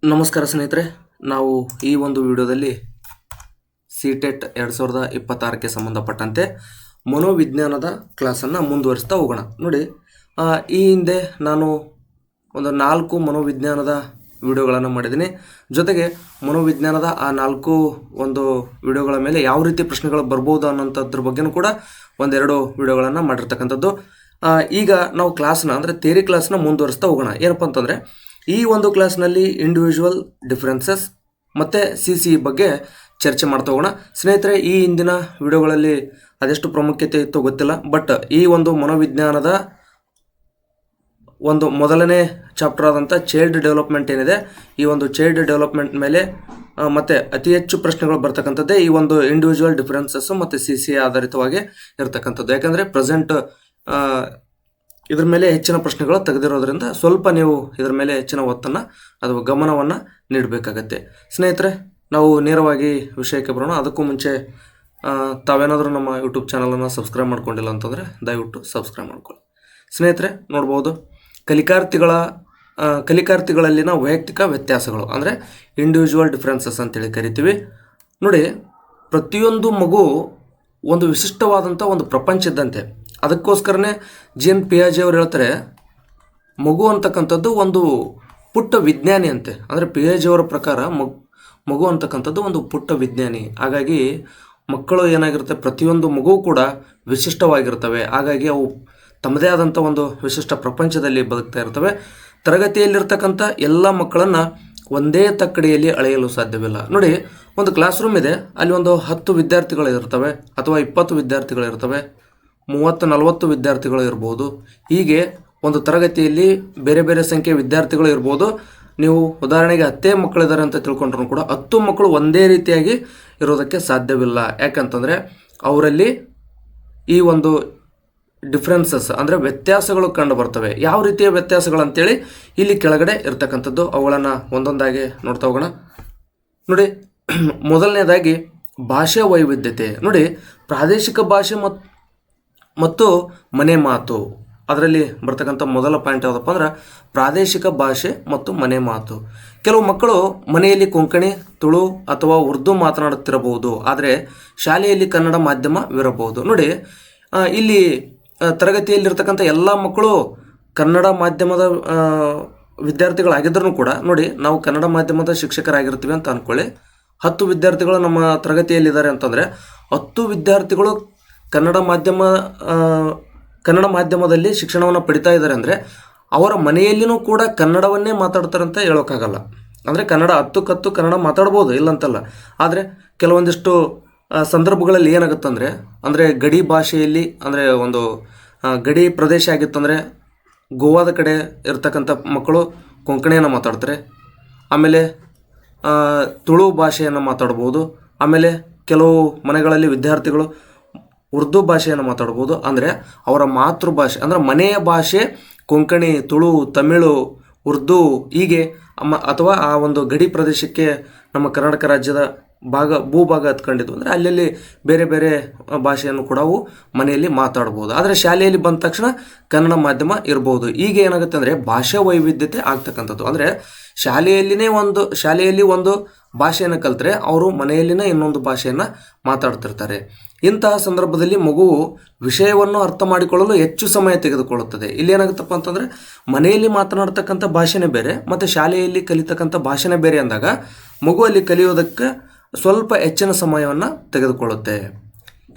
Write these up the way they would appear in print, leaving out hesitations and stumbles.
ನಮಸ್ಕಾರ ಸ್ನೇಹಿತರೆ, ನಾವು ಈ ಒಂದು ವಿಡಿಯೋದಲ್ಲಿ CTET 2026ಕ್ಕೆ ಸಂಬಂಧಪಟ್ಟಂತೆ ಮನೋವಿಜ್ಞಾನದ ಕ್ಲಾಸನ್ನು ಮುಂದುವರಿಸ್ತಾ ಹೋಗೋಣ. ನೋಡಿ, ಈ ಹಿಂದೆ ನಾನು ಒಂದು 4 ಮನೋವಿಜ್ಞಾನದ ವಿಡಿಯೋಗಳನ್ನು ಮಾಡಿದ್ದೀನಿ. ಜೊತೆಗೆ ಮನೋವಿಜ್ಞಾನದ ಆ 4 ಒಂದು ವಿಡಿಯೋಗಳ ಮೇಲೆ ಯಾವ ರೀತಿ ಪ್ರಶ್ನೆಗಳು ಬರ್ಬೋದು ಅನ್ನೋಂಥದ್ರ ಬಗ್ಗೆನೂ ಕೂಡ ಒಂದೆರಡು ವಿಡಿಯೋಗಳನ್ನು ಮಾಡಿರ್ತಕ್ಕಂಥದ್ದು. ಈಗ ನಾವು ಕ್ಲಾಸ್ನ ಅಂದರೆ ಥಿಯರಿ ಕ್ಲಾಸ್ನ ಮುಂದುವರಿಸ್ತಾ ಹೋಗೋಣ. ಏನಪ್ಪ ಅಂತಂದರೆ, ಈ ಒಂದು ಕ್ಲಾಸ್ನಲ್ಲಿ ಇಂಡಿವಿಜುವಲ್ ಡಿಫರೆನ್ಸಸ್ ಮತ್ತು CCE ಬಗ್ಗೆ ಚರ್ಚೆ ಮಾಡ್ತಾ ಹೋಗೋಣ. ಸ್ನೇಹಿತರೆ, ಈ ಹಿಂದಿನ ವಿಡಿಯೋಗಳಲ್ಲಿ ಅದೆಷ್ಟು ಪ್ರಾಮುಖ್ಯತೆ ಇತ್ತು ಗೊತ್ತಿಲ್ಲ, ಬಟ್ ಈ ಒಂದು ಮನೋವಿಜ್ಞಾನದ ಒಂದು ಮೊದಲನೇ ಚಾಪ್ಟರ್ ಆದಂಥ ಚೈಲ್ಡ್ ಡೆವಲಪ್ಮೆಂಟ್ ಏನಿದೆ, ಈ ಒಂದು ಚೈಲ್ಡ್ ಡೆವಲಪ್ಮೆಂಟ್ ಮೇಲೆ ಮತ್ತು ಅತಿ ಹೆಚ್ಚು ಪ್ರಶ್ನೆಗಳು ಬರ್ತಕ್ಕಂಥದ್ದೇ ಈ ಒಂದು ಇಂಡಿವಿಜುವಲ್ ಡಿಫರೆನ್ಸಸ್ಸು ಮತ್ತು CCE ಆಧಾರಿತವಾಗಿ ಇರತಕ್ಕಂಥದ್ದು. ಯಾಕಂದರೆ ಪ್ರೆಸೆಂಟ್ ಇದ್ರ ಮೇಲೆ ಹೆಚ್ಚಿನ ಪ್ರಶ್ನೆಗಳು ತೆಗೆದಿರೋದ್ರಿಂದ ಸ್ವಲ್ಪ ನೀವು ಇದರ ಮೇಲೆ ಹೆಚ್ಚಿನ ಒತ್ತನ್ನು ಅಥವಾ ಗಮನವನ್ನು ನೀಡಬೇಕಾಗತ್ತೆ. ಸ್ನೇಹಿತರೆ, ನಾವು ನೇರವಾಗಿ ವಿಷಯಕ್ಕೆ ಬರೋಣ. ಅದಕ್ಕೂ ಮುಂಚೆ ತಾವೇನಾದರೂ ನಮ್ಮ ಯೂಟ್ಯೂಬ್ ಚಾನಲನ್ನು ಸಬ್ಸ್ಕ್ರೈಬ್ ಮಾಡ್ಕೊಂಡಿಲ್ಲ ಅಂತಂದರೆ ದಯವಿಟ್ಟು ಸಬ್ಸ್ಕ್ರೈಬ್ ಮಾಡ್ಕೊಳ್ಳಿ. ಸ್ನೇಹಿತರೆ, ನೋಡ್ಬೋದು, ಕಲಿಕಾರ್ಥಿಗಳಲ್ಲಿನ ವೈಯಕ್ತಿಕ ವ್ಯತ್ಯಾಸಗಳು ಅಂದರೆ ಇಂಡಿವಿಜುವಲ್ ಡಿಫ್ರೆನ್ಸಸ್ ಅಂತೇಳಿ ಕರಿತೀವಿ. ನೋಡಿ, ಪ್ರತಿಯೊಂದು ಮಗು ಒಂದು ವಿಶಿಷ್ಟವಾದಂಥ ಒಂದು ಪ್ರಪಂಚ ಇದ್ದಂತೆ. ಅದಕ್ಕೋಸ್ಕರನೇ Jean Piaget ಅವರು ಹೇಳ್ತಾರೆ, ಮಗು ಅಂತಕ್ಕಂಥದ್ದು ಒಂದು ಪುಟ್ಟ ವಿಜ್ಞಾನಿ ಅಂತೆ. ಅಂದರೆ Piaget ಅವರ ಪ್ರಕಾರ ಮಗು ಅಂತಕ್ಕಂಥದ್ದು ಒಂದು ಪುಟ್ಟ ವಿಜ್ಞಾನಿ. ಹಾಗಾಗಿ ಮಕ್ಕಳು ಏನಾಗಿರುತ್ತೆ, ಪ್ರತಿಯೊಂದು ಮಗು ಕೂಡ ವಿಶಿಷ್ಟವಾಗಿರ್ತವೆ. ಹಾಗಾಗಿ ಅವು ತಮ್ಮದೇ ಆದಂಥ ಒಂದು ವಿಶಿಷ್ಟ ಪ್ರಪಂಚದಲ್ಲಿ ಬದುಕ್ತಾ ಇರ್ತವೆ. ತರಗತಿಯಲ್ಲಿರ್ತಕ್ಕಂಥ ಎಲ್ಲ ಮಕ್ಕಳನ್ನು ಒಂದೇ ತಕ್ಕಡಿಯಲ್ಲಿ ಅಳೆಯಲು ಸಾಧ್ಯವಿಲ್ಲ. ನೋಡಿ, ಒಂದು ಕ್ಲಾಸ್ ರೂಮ್ ಇದೆ, ಅಲ್ಲಿ ಒಂದು 10 ವಿದ್ಯಾರ್ಥಿಗಳು ಇರ್ತವೆ ಅಥವಾ 20 ವಿದ್ಯಾರ್ಥಿಗಳು ಇರ್ತವೆ, 30-40 ವಿದ್ಯಾರ್ಥಿಗಳು ಇರ್ಬೋದು. ಹೀಗೆ ಒಂದು ತರಗತಿಯಲ್ಲಿ ಬೇರೆ ಬೇರೆ ಸಂಖ್ಯೆಯ ವಿದ್ಯಾರ್ಥಿಗಳು ಇರ್ಬೋದು. ನೀವು ಉದಾಹರಣೆಗೆ 10 ಮಕ್ಕಳಿದ್ದಾರೆ ಅಂತ ತಿಳ್ಕೊಂಡ್ರೂ ಕೂಡ 10 ಮಕ್ಕಳು ಒಂದೇ ರೀತಿಯಾಗಿ ಇರೋದಕ್ಕೆ ಸಾಧ್ಯವಿಲ್ಲ. ಯಾಕಂತಂದರೆ ಅವರಲ್ಲಿ ಈ ಒಂದು ಡಿಫ್ರೆನ್ಸಸ್ ಅಂದರೆ ವ್ಯತ್ಯಾಸಗಳು ಕಂಡು ಬರ್ತವೆ. ಯಾವ ರೀತಿಯ ವ್ಯತ್ಯಾಸಗಳಂತೇಳಿ ಇಲ್ಲಿ ಕೆಳಗಡೆ ಇರ್ತಕ್ಕಂಥದ್ದು, ಅವುಗಳನ್ನು ಒಂದೊಂದಾಗಿ ನೋಡ್ತಾ ಹೋಗೋಣ. ನೋಡಿ, ಮೊದಲನೇದಾಗಿ ಭಾಷೆ ವೈವಿಧ್ಯತೆ. ನೋಡಿ, ಪ್ರಾದೇಶಿಕ ಭಾಷೆ ಮತ್ತು ಮನೆ ಮಾತು, ಅದರಲ್ಲಿ ಬರ್ತಕ್ಕಂಥ ಮೊದಲ ಪಾಯಿಂಟ್ ಯಾವುದಪ್ಪ ಅಂದ್ರೆ ಪ್ರಾದೇಶಿಕ ಭಾಷೆ ಮತ್ತು ಮನೆ ಮಾತು. ಕೆಲವು ಮಕ್ಕಳು ಮನೆಯಲ್ಲಿ ಕೊಂಕಣಿ, ತುಳು ಅಥವಾ ಉರ್ದು ಮಾತನಾಡುತ್ತಿರಬಹುದು, ಆದರೆ ಶಾಲೆಯಲ್ಲಿ ಕನ್ನಡ ಮಾಧ್ಯಮವಿರಬಹುದು. ನೋಡಿ, ಇಲ್ಲಿ ತರಗತಿಯಲ್ಲಿರ್ತಕ್ಕಂಥ ಎಲ್ಲ ಮಕ್ಕಳು ಕನ್ನಡ ಮಾಧ್ಯಮದ ವಿದ್ಯಾರ್ಥಿಗಳಾಗಿದ್ರೂ ಕೂಡ, ನೋಡಿ, ನಾವು ಕನ್ನಡ ಮಾಧ್ಯಮದ ಶಿಕ್ಷಕರಾಗಿರ್ತೀವಿ ಅಂತ ಅಂದ್ಕೊಳ್ಳಿ. 10 ವಿದ್ಯಾರ್ಥಿಗಳು ನಮ್ಮ ತರಗತಿಯಲ್ಲಿದ್ದಾರೆ ಅಂತಂದರೆ 10 ವಿದ್ಯಾರ್ಥಿಗಳು ಕನ್ನಡ ಮಾಧ್ಯಮದಲ್ಲಿ ಶಿಕ್ಷಣವನ್ನು ಪಡಿತಾ ಇದ್ದಾರೆ ಅಂದರೆ ಅವರ ಮನೆಯಲ್ಲಿನೂ ಕೂಡ ಕನ್ನಡವನ್ನೇ ಮಾತಾಡ್ತಾರೆ ಅಂತ ಹೇಳೋಕ್ಕಾಗಲ್ಲ. ಅಂದರೆ ಕನ್ನಡ 10 ಕನ್ನಡ ಮಾತಾಡ್ಬೋದು, ಇಲ್ಲಂತಲ್ಲ. ಆದರೆ ಕೆಲವೊಂದಿಷ್ಟು ಸಂದರ್ಭಗಳಲ್ಲಿ ಏನಾಗುತ್ತಂದರೆ, ಅಂದರೆ ಗಡಿ ಭಾಷೆಯಲ್ಲಿ, ಅಂದರೆ ಒಂದು ಗಡಿ ಪ್ರದೇಶ ಆಗಿತ್ತಂದರೆ ಗೋವಾದ ಕಡೆ ಇರ್ತಕ್ಕಂಥ ಮಕ್ಕಳು ಕೊಂಕಣಿಯನ್ನು ಮಾತಾಡ್ತಾರೆ, ಆಮೇಲೆ ತುಳು ಭಾಷೆಯನ್ನು ಮಾತಾಡ್ಬೋದು, ಆಮೇಲೆ ಕೆಲವು ಮನೆಗಳಲ್ಲಿ ವಿದ್ಯಾರ್ಥಿಗಳು ಉರ್ದು ಭಾಷೆಯನ್ನು ಮಾತಾಡ್ಬೋದು. ಅಂದರೆ ಅವರ ಮಾತೃಭಾಷೆ ಅಂದರೆ ಮನೆಯ ಭಾಷೆ ಕೊಂಕಣಿ, ತುಳು, ತಮಿಳು, ಉರ್ದು ಹೀಗೆ ಅಥವಾ ಆ ಒಂದು ಗಡಿ ಪ್ರದೇಶಕ್ಕೆ ನಮ್ಮ ಕರ್ನಾಟಕ ರಾಜ್ಯದ ಭೂಭಾಗ ಹತ್ಕೊಂಡಿದ್ವು ಅಂದರೆ ಅಲ್ಲಲ್ಲಿ ಬೇರೆ ಬೇರೆ ಭಾಷೆಯನ್ನು ಕೂಡ ಅವು ಮನೆಯಲ್ಲಿ ಮಾತಾಡ್ಬೋದು. ಆದರೆ ಶಾಲೆಯಲ್ಲಿ ಬಂದ ತಕ್ಷಣ ಕನ್ನಡ ಮಾಧ್ಯಮ ಇರ್ಬೋದು. ಈಗ ಏನಾಗುತ್ತೆ ಅಂದರೆ ಭಾಷಾ ವೈವಿಧ್ಯತೆ ಆಗ್ತಕ್ಕಂಥದ್ದು. ಅಂದರೆ ಶಾಲೆಯಲ್ಲಿ ಒಂದು ಭಾಷೆಯನ್ನು ಕಲಿತ್ರೆ ಅವರು ಮನೆಯಲ್ಲಿನ ಇನ್ನೊಂದು ಭಾಷೆಯನ್ನು ಮಾತಾಡ್ತಿರ್ತಾರೆ. ಇಂತಹ ಸಂದರ್ಭದಲ್ಲಿ ಮಗುವು ವಿಷಯವನ್ನು ಅರ್ಥ ಮಾಡಿಕೊಳ್ಳಲು ಹೆಚ್ಚು ಸಮಯ ತೆಗೆದುಕೊಳ್ಳುತ್ತದೆ. ಇಲ್ಲಿ ಏನಾಗುತ್ತಪ್ಪ ಅಂತಂದರೆ, ಮನೆಯಲ್ಲಿ ಮಾತನಾಡ್ತಕ್ಕಂಥ ಭಾಷೆನೇ ಬೇರೆ ಮತ್ತು ಶಾಲೆಯಲ್ಲಿ ಕಲಿತಕ್ಕಂಥ ಭಾಷೆನೇ ಬೇರೆ ಅಂದಾಗ ಮಗುವಲ್ಲಿ ಕಲಿಯೋದಕ್ಕೆ ಸ್ವಲ್ಪ ಹೆಚ್ಚಿನ ಸಮಯವನ್ನು ತೆಗೆದುಕೊಳ್ಳುತ್ತೆ.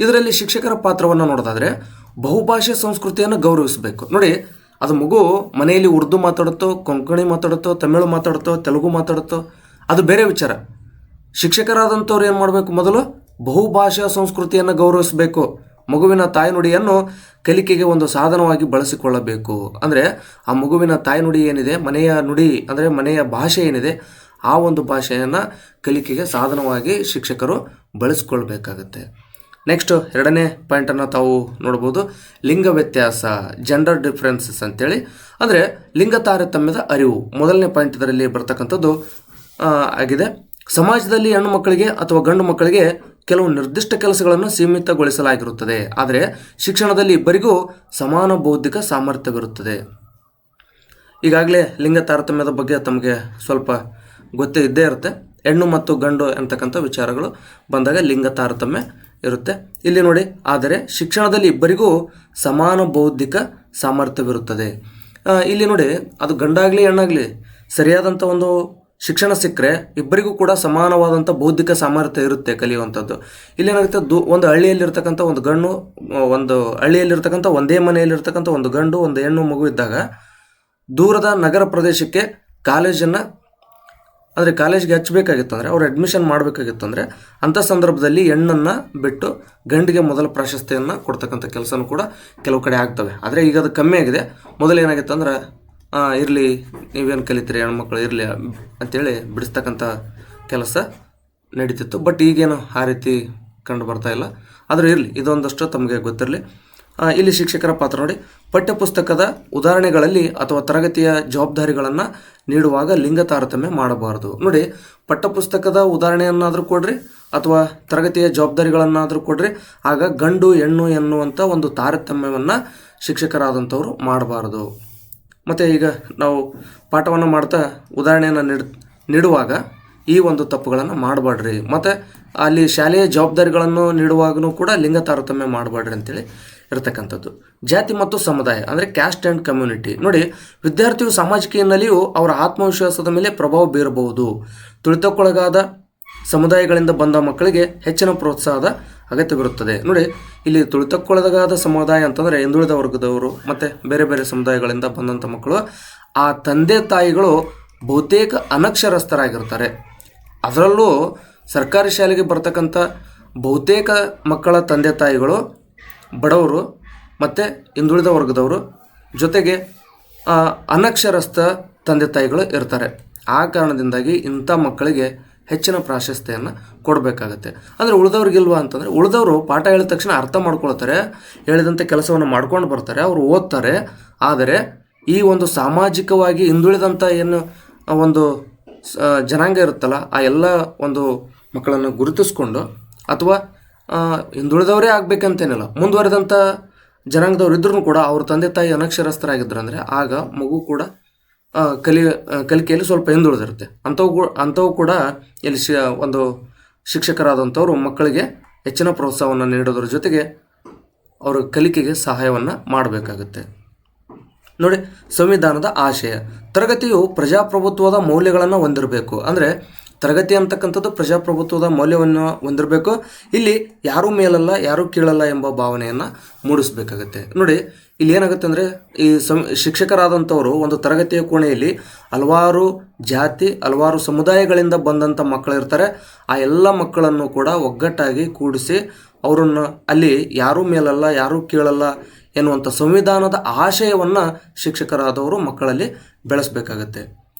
ಇದರಲ್ಲಿ ಶಿಕ್ಷಕರ ಪಾತ್ರವನ್ನು ನೋಡೋದಾದರೆ ಬಹುಭಾಷೆ ಸಂಸ್ಕೃತಿಯನ್ನು ಗೌರವಿಸಬೇಕು. ನೋಡಿ, ಅದು ಮಗು ಮನೆಯಲ್ಲಿ ಉರ್ದು ಮಾತಾಡುತ್ತೋ, ಕೊಂಕಣಿ ಮಾತಾಡುತ್ತೋ, ತಮಿಳು ಮಾತಾಡುತ್ತೋ, ತೆಲುಗು ಮಾತಾಡುತ್ತೋ, ಅದು ಬೇರೆ ವಿಚಾರ. ಶಿಕ್ಷಕರಾದಂಥವ್ರು ಏನು ಮಾಡಬೇಕು, ಮೊದಲು ಬಹುಭಾಷಾ ಸಂಸ್ಕೃತಿಯನ್ನು ಗೌರವಿಸಬೇಕು. ಮಗುವಿನ ತಾಯ್ನುಡಿಯನ್ನು ಕಲಿಕೆಗೆ ಒಂದು ಸಾಧನವಾಗಿ ಬಳಸಿಕೊಳ್ಳಬೇಕು. ಅಂದರೆ ಆ ಮಗುವಿನ ತಾಯ್ನುಡಿ ಏನಿದೆ, ಮನೆಯ ನುಡಿ ಅಂದರೆ ಮನೆಯ ಭಾಷೆ ಏನಿದೆ, ಆ ಒಂದು ಭಾಷೆಯನ್ನು ಕಲಿಕೆಗೆ ಸಾಧನವಾಗಿ ಶಿಕ್ಷಕರು ಬಳಸ್ಕೊಳ್ಬೇಕಾಗತ್ತೆ. ನೆಕ್ಸ್ಟ್ 2ನೇ ಪಾಯಿಂಟನ್ನು ತಾವು ನೋಡ್ಬೋದು, ಲಿಂಗ ವ್ಯತ್ಯಾಸ, ಜೆಂಡರ್ ಡಿಫ್ರೆನ್ಸಸ್ ಅಂತೇಳಿ. ಅಂದರೆ ಲಿಂಗ ತಾರತಮ್ಯದ ಅರಿವು ಮೊದಲನೇ ಪಾಯಿಂಟ್ ಇದರಲ್ಲಿ ಬರ್ತಕ್ಕಂಥದ್ದು ಆಗಿದೆ. ಸಮಾಜದಲ್ಲಿ ಹೆಣ್ಣು ಮಕ್ಕಳಿಗೆ ಅಥವಾ ಗಂಡು ಮಕ್ಕಳಿಗೆ ಕೆಲವು ನಿರ್ದಿಷ್ಟ ಕೆಲಸಗಳನ್ನು ಸೀಮಿತಗೊಳಿಸಲಾಗಿರುತ್ತದೆ, ಆದರೆ ಶಿಕ್ಷಣದಲ್ಲಿ ಇಬ್ಬರಿಗೂ ಸಮಾನ ಬೌದ್ಧಿಕ ಸಾಮರ್ಥ್ಯವಿರುತ್ತದೆ. ಈಗಾಗಲೇ ಲಿಂಗ ತಾರತಮ್ಯದ ಬಗ್ಗೆ ತಮಗೆ ಸ್ವಲ್ಪ ಗೊತ್ತೇ ಇದ್ದೇ ಇರುತ್ತೆ. ಹೆಣ್ಣು ಮತ್ತು ಗಂಡು ಅಂತಕ್ಕಂಥ ವಿಚಾರಗಳು ಬಂದಾಗ ಲಿಂಗ ತಾರತಮ್ಯ ಇರುತ್ತೆ. ಇಲ್ಲಿ ನೋಡಿ, ಆದರೆ ಶಿಕ್ಷಣದಲ್ಲಿ ಇಬ್ಬರಿಗೂ ಸಮಾನ ಬೌದ್ಧಿಕ ಸಾಮರ್ಥ್ಯವಿರುತ್ತದೆ. ಇಲ್ಲಿ ನೋಡಿ, ಅದು ಗಂಡಾಗಲಿ ಹೆಣ್ಣಾಗಲಿ ಸರಿಯಾದಂಥ ಒಂದು ಶಿಕ್ಷಣ ಸಿಕ್ಕರೆ ಇಬ್ಬರಿಗೂ ಕೂಡ ಸಮಾನವಾದಂಥ ಬೌದ್ಧಿಕ ಸಾಮರ್ಥ್ಯ ಇರುತ್ತೆ ಕಲಿಯುವಂಥದ್ದು. ಇಲ್ಲೇನಾಗುತ್ತೆ, ಒಂದು ಹಳ್ಳಿಯಲ್ಲಿರ್ತಕ್ಕಂಥ ಒಂದು ಹಳ್ಳಿಯಲ್ಲಿರ್ತಕ್ಕಂಥ ಒಂದೇ ಮನೆಯಲ್ಲಿರ್ತಕ್ಕಂಥ ಒಂದು ಗಂಡು ಒಂದು ಹೆಣ್ಣು ಮಗು ಇದ್ದಾಗ ದೂರದ ನಗರ ಪ್ರದೇಶಕ್ಕೆ ಕಾಲೇಜ್ಗೆ ಹಚ್ಚಬೇಕಾಗಿತ್ತಂದರೆ, ಅವ್ರು ಅಡ್ಮಿಷನ್ ಮಾಡಬೇಕಾಗಿತ್ತಂದರೆ ಅಂಥ ಸಂದರ್ಭದಲ್ಲಿ ಹೆಣ್ಣನ್ನು ಬಿಟ್ಟು ಗಂಡಿಗೆ ಮೊದಲ ಪ್ರಾಶಸ್ತ್ಯವನ್ನು ಕೊಡ್ತಕ್ಕಂಥ ಕೆಲಸನೂ ಕೂಡ ಕೆಲವು ಕಡೆ ಆಗ್ತವೆ. ಆದರೆ ಈಗ ಅದು ಕಮ್ಮಿ ಆಗಿದೆ. ಮೊದಲೇನಾಗಿತ್ತು ಅಂದ್ರೆ, ಇರಲಿ ನೀವೇನು ಕಲಿತೀರಿ ಹೆಣ್ಮಕ್ಳು ಇರಲಿ ಅಂಥೇಳಿ ಬಿಡಿಸ್ತಕ್ಕಂಥ ಕೆಲಸ ನಡೀತಿತ್ತು. ಬಟ್ ಈಗೇನು ಆ ರೀತಿ ಕಂಡು ಬರ್ತಾ ಇಲ್ಲ. ಆದರೂ ಇರಲಿ, ಇದೊಂದಷ್ಟು ತಮಗೆ ಗೊತ್ತಿರಲಿ. ಇಲ್ಲಿ ಶಿಕ್ಷಕರ ಪಾತ್ರ ನೋಡಿ, ಪಠ್ಯಪುಸ್ತಕದ ಉದಾಹರಣೆಗಳಲ್ಲಿ ಅಥವಾ ತರಗತಿಯ ಜವಾಬ್ದಾರಿಗಳನ್ನು ನೀಡುವಾಗ ಲಿಂಗ ತಾರತಮ್ಯ ಮಾಡಬಾರದು. ನೋಡಿ, ಪಠ್ಯಪುಸ್ತಕದ ಉದಾಹರಣೆಯನ್ನಾದರೂ ಕೊಡ್ರಿ ಅಥವಾ ತರಗತಿಯ ಜವಾಬ್ದಾರಿಗಳನ್ನಾದರೂ ಕೊಡ್ರಿ, ಆಗ ಗಂಡು ಹೆಣ್ಣು ಎನ್ನುವಂಥ ಒಂದು ತಾರತಮ್ಯವನ್ನು ಶಿಕ್ಷಕರಾದಂಥವರು ಮಾಡಬಾರದು. ಮತ್ತು ಈಗ ನಾವು ಪಾಠವನ್ನು ಮಾಡ್ತಾ ಉದಾಹರಣೆಯನ್ನು ನೀಡುವಾಗ ಈ ಒಂದು ತಪ್ಪುಗಳನ್ನು ಮಾಡಬೇಡ್ರಿ. ಮತ್ತು ಅಲ್ಲಿ ಶಾಲೆಯ ಜವಾಬ್ದಾರಿಗಳನ್ನು ನೀಡುವಾಗೂ ಕೂಡ ಲಿಂಗ ತಾರತಮ್ಯ ಮಾಡಬೇಡ್ರಿ ಅಂತೇಳಿ ಇರತಕ್ಕಂಥದ್ದು. ಜಾತಿ ಮತ್ತು ಸಮುದಾಯ ಅಂದರೆ ಕ್ಯಾಸ್ಟ್ ಆ್ಯಂಡ್ ಕಮ್ಯುನಿಟಿ. ನೋಡಿ, ವಿದ್ಯಾರ್ಥಿಯು ಸಾಮಾಜಿಕ ಹಿನ್ನೆಲೆಯು ಅವರ ಆತ್ಮವಿಶ್ವಾಸದ ಮೇಲೆ ಪ್ರಭಾವ ಬೀರಬಹುದು. ತುಳಿತಕ್ಕೊಳಗಾದ ಸಮುದಾಯಗಳಿಂದ ಬಂದ ಮಕ್ಕಳಿಗೆ ಹೆಚ್ಚಿನ ಪ್ರೋತ್ಸಾಹದ ಅಗತ್ಯವಿರುತ್ತದೆ. ನೋಡಿ, ಇಲ್ಲಿ ತುಳಿತಕ್ಕೊಳಗಾದ ಸಮುದಾಯ ಅಂತಂದರೆ ಹಿಂದುಳಿದ ವರ್ಗದವರು ಮತ್ತು ಬೇರೆ ಬೇರೆ ಸಮುದಾಯಗಳಿಂದ ಬಂದಂಥ ಮಕ್ಕಳು, ಆ ತಂದೆ ತಾಯಿಗಳು ಬಹುತೇಕ ಅನಕ್ಷರಸ್ಥರಾಗಿರ್ತಾರೆ. ಅದರಲ್ಲೂ ಸರ್ಕಾರಿ ಶಾಲೆಗೆ ಬರ್ತಕ್ಕಂಥ ಬಹುತೇಕ ಮಕ್ಕಳ ತಂದೆ ತಾಯಿಗಳು ಬಡವರು ಮತ್ತು ಹಿಂದುಳಿದ ವರ್ಗದವರು, ಜೊತೆಗೆ ಅನಕ್ಷರಸ್ಥ ತಂದೆ ತಾಯಿಗಳು ಇರ್ತಾರೆ. ಆ ಕಾರಣದಿಂದಾಗಿ ಇಂಥ ಮಕ್ಕಳಿಗೆ ಹೆಚ್ಚಿನ ಪ್ರಾಶಸ್ತ್ಯವನ್ನು ಕೊಡಬೇಕಾಗತ್ತೆ. ಅಂದರೆ ಉಳಿದವ್ರಿಗಿಲ್ವಾ ಅಂತಂದರೆ, ಉಳಿದವರು ಪಾಠ ಹೇಳಿದ ತಕ್ಷಣ ಅರ್ಥ ಮಾಡ್ಕೊಳ್ತಾರೆ, ಹೇಳಿದಂಥ ಕೆಲಸವನ್ನು ಮಾಡ್ಕೊಂಡು ಬರ್ತಾರೆ, ಅವರು ಓದ್ತಾರೆ. ಆದರೆ ಈ ಒಂದು ಸಾಮಾಜಿಕವಾಗಿ ಹಿಂದುಳಿದಂಥ ಏನು ಒಂದು ಜನಾಂಗ ಇರುತ್ತಲ್ಲ, ಆ ಎಲ್ಲ ಒಂದು ಮಕ್ಕಳನ್ನು ಗುರುತಿಸ್ಕೊಂಡು, ಅಥವಾ ಹಿಂದುಳಿದವರೇ ಆಗಬೇಕಂತೇನಿಲ್ಲ, ಮುಂದುವರೆದಂಥ ಜನಾಂಗದವ್ರು ಇದ್ರೂ ಕೂಡ ಅವ್ರ ತಂದೆ ತಾಯಿ ಅನಕ್ಷರಸ್ಥರಾಗಿದ್ರಂದರೆ ಆಗ ಮಗು ಕೂಡ ಕಲಿಕೆಯಲ್ಲಿ ಸ್ವಲ್ಪ ಹಿಂದುಳಿದಿರುತ್ತೆ. ಅಂಥವು ಕೂಡ ಇಲ್ಲಿ ಒಂದು ಶಿಕ್ಷಕರಾದಂಥವ್ರು ಮಕ್ಕಳಿಗೆ ಹೆಚ್ಚಿನ ಪ್ರೋತ್ಸಾಹವನ್ನು ನೀಡೋದ್ರ ಜೊತೆಗೆ ಅವರ ಕಲಿಕೆಗೆ ಸಹಾಯವನ್ನು ಮಾಡಬೇಕಾಗುತ್ತೆ. ನೋಡಿ, ಸಂವಿಧಾನದ ಆಶಯ. ತರಗತಿಯು ಪ್ರಜಾಪ್ರಭುತ್ವದ ಮೌಲ್ಯಗಳನ್ನು ಹೊಂದಿರಬೇಕು. ಅಂದರೆ ತರಗತಿ ಅಂತಕ್ಕಂಥದ್ದು ಪ್ರಜಾಪ್ರಭುತ್ವದ ಮೌಲ್ಯವನ್ನು ಹೊಂದಿರಬೇಕು. ಇಲ್ಲಿ ಯಾರೂ ಮೇಲಲ್ಲ ಯಾರೂ ಕೀಳಲ್ಲ ಎಂಬ ಭಾವನೆಯನ್ನು ಮೂಡಿಸಬೇಕಾಗತ್ತೆ. ನೋಡಿ, ಇಲ್ಲಿ ಏನಾಗುತ್ತೆ ಅಂದರೆ, ಈ ಶಿಕ್ಷಕರಾದಂಥವರು ಒಂದು ತರಗತಿಯ ಕೋಣೆಯಲ್ಲಿ ಹಲವಾರು ಜಾತಿ ಹಲವಾರು ಸಮುದಾಯಗಳಿಂದ ಬಂದಂಥ ಮಕ್ಕಳಿರ್ತಾರೆ. ಆ ಎಲ್ಲ ಮಕ್ಕಳನ್ನು ಕೂಡ ಒಗ್ಗಟ್ಟಾಗಿ ಕೂಡಿಸಿ ಅವರನ್ನು ಅಲ್ಲಿ ಯಾರೂ ಮೇಲಲ್ಲ ಯಾರೂ ಕೀಳಲ್ಲ ಎನ್ನುವಂಥ ಸಂವಿಧಾನದ ಆಶಯವನ್ನು ಶಿಕ್ಷಕರಾದವರು ಮಕ್ಕಳಲ್ಲಿ ಬೆಳೆಸಬೇಕಾಗತ್ತೆ.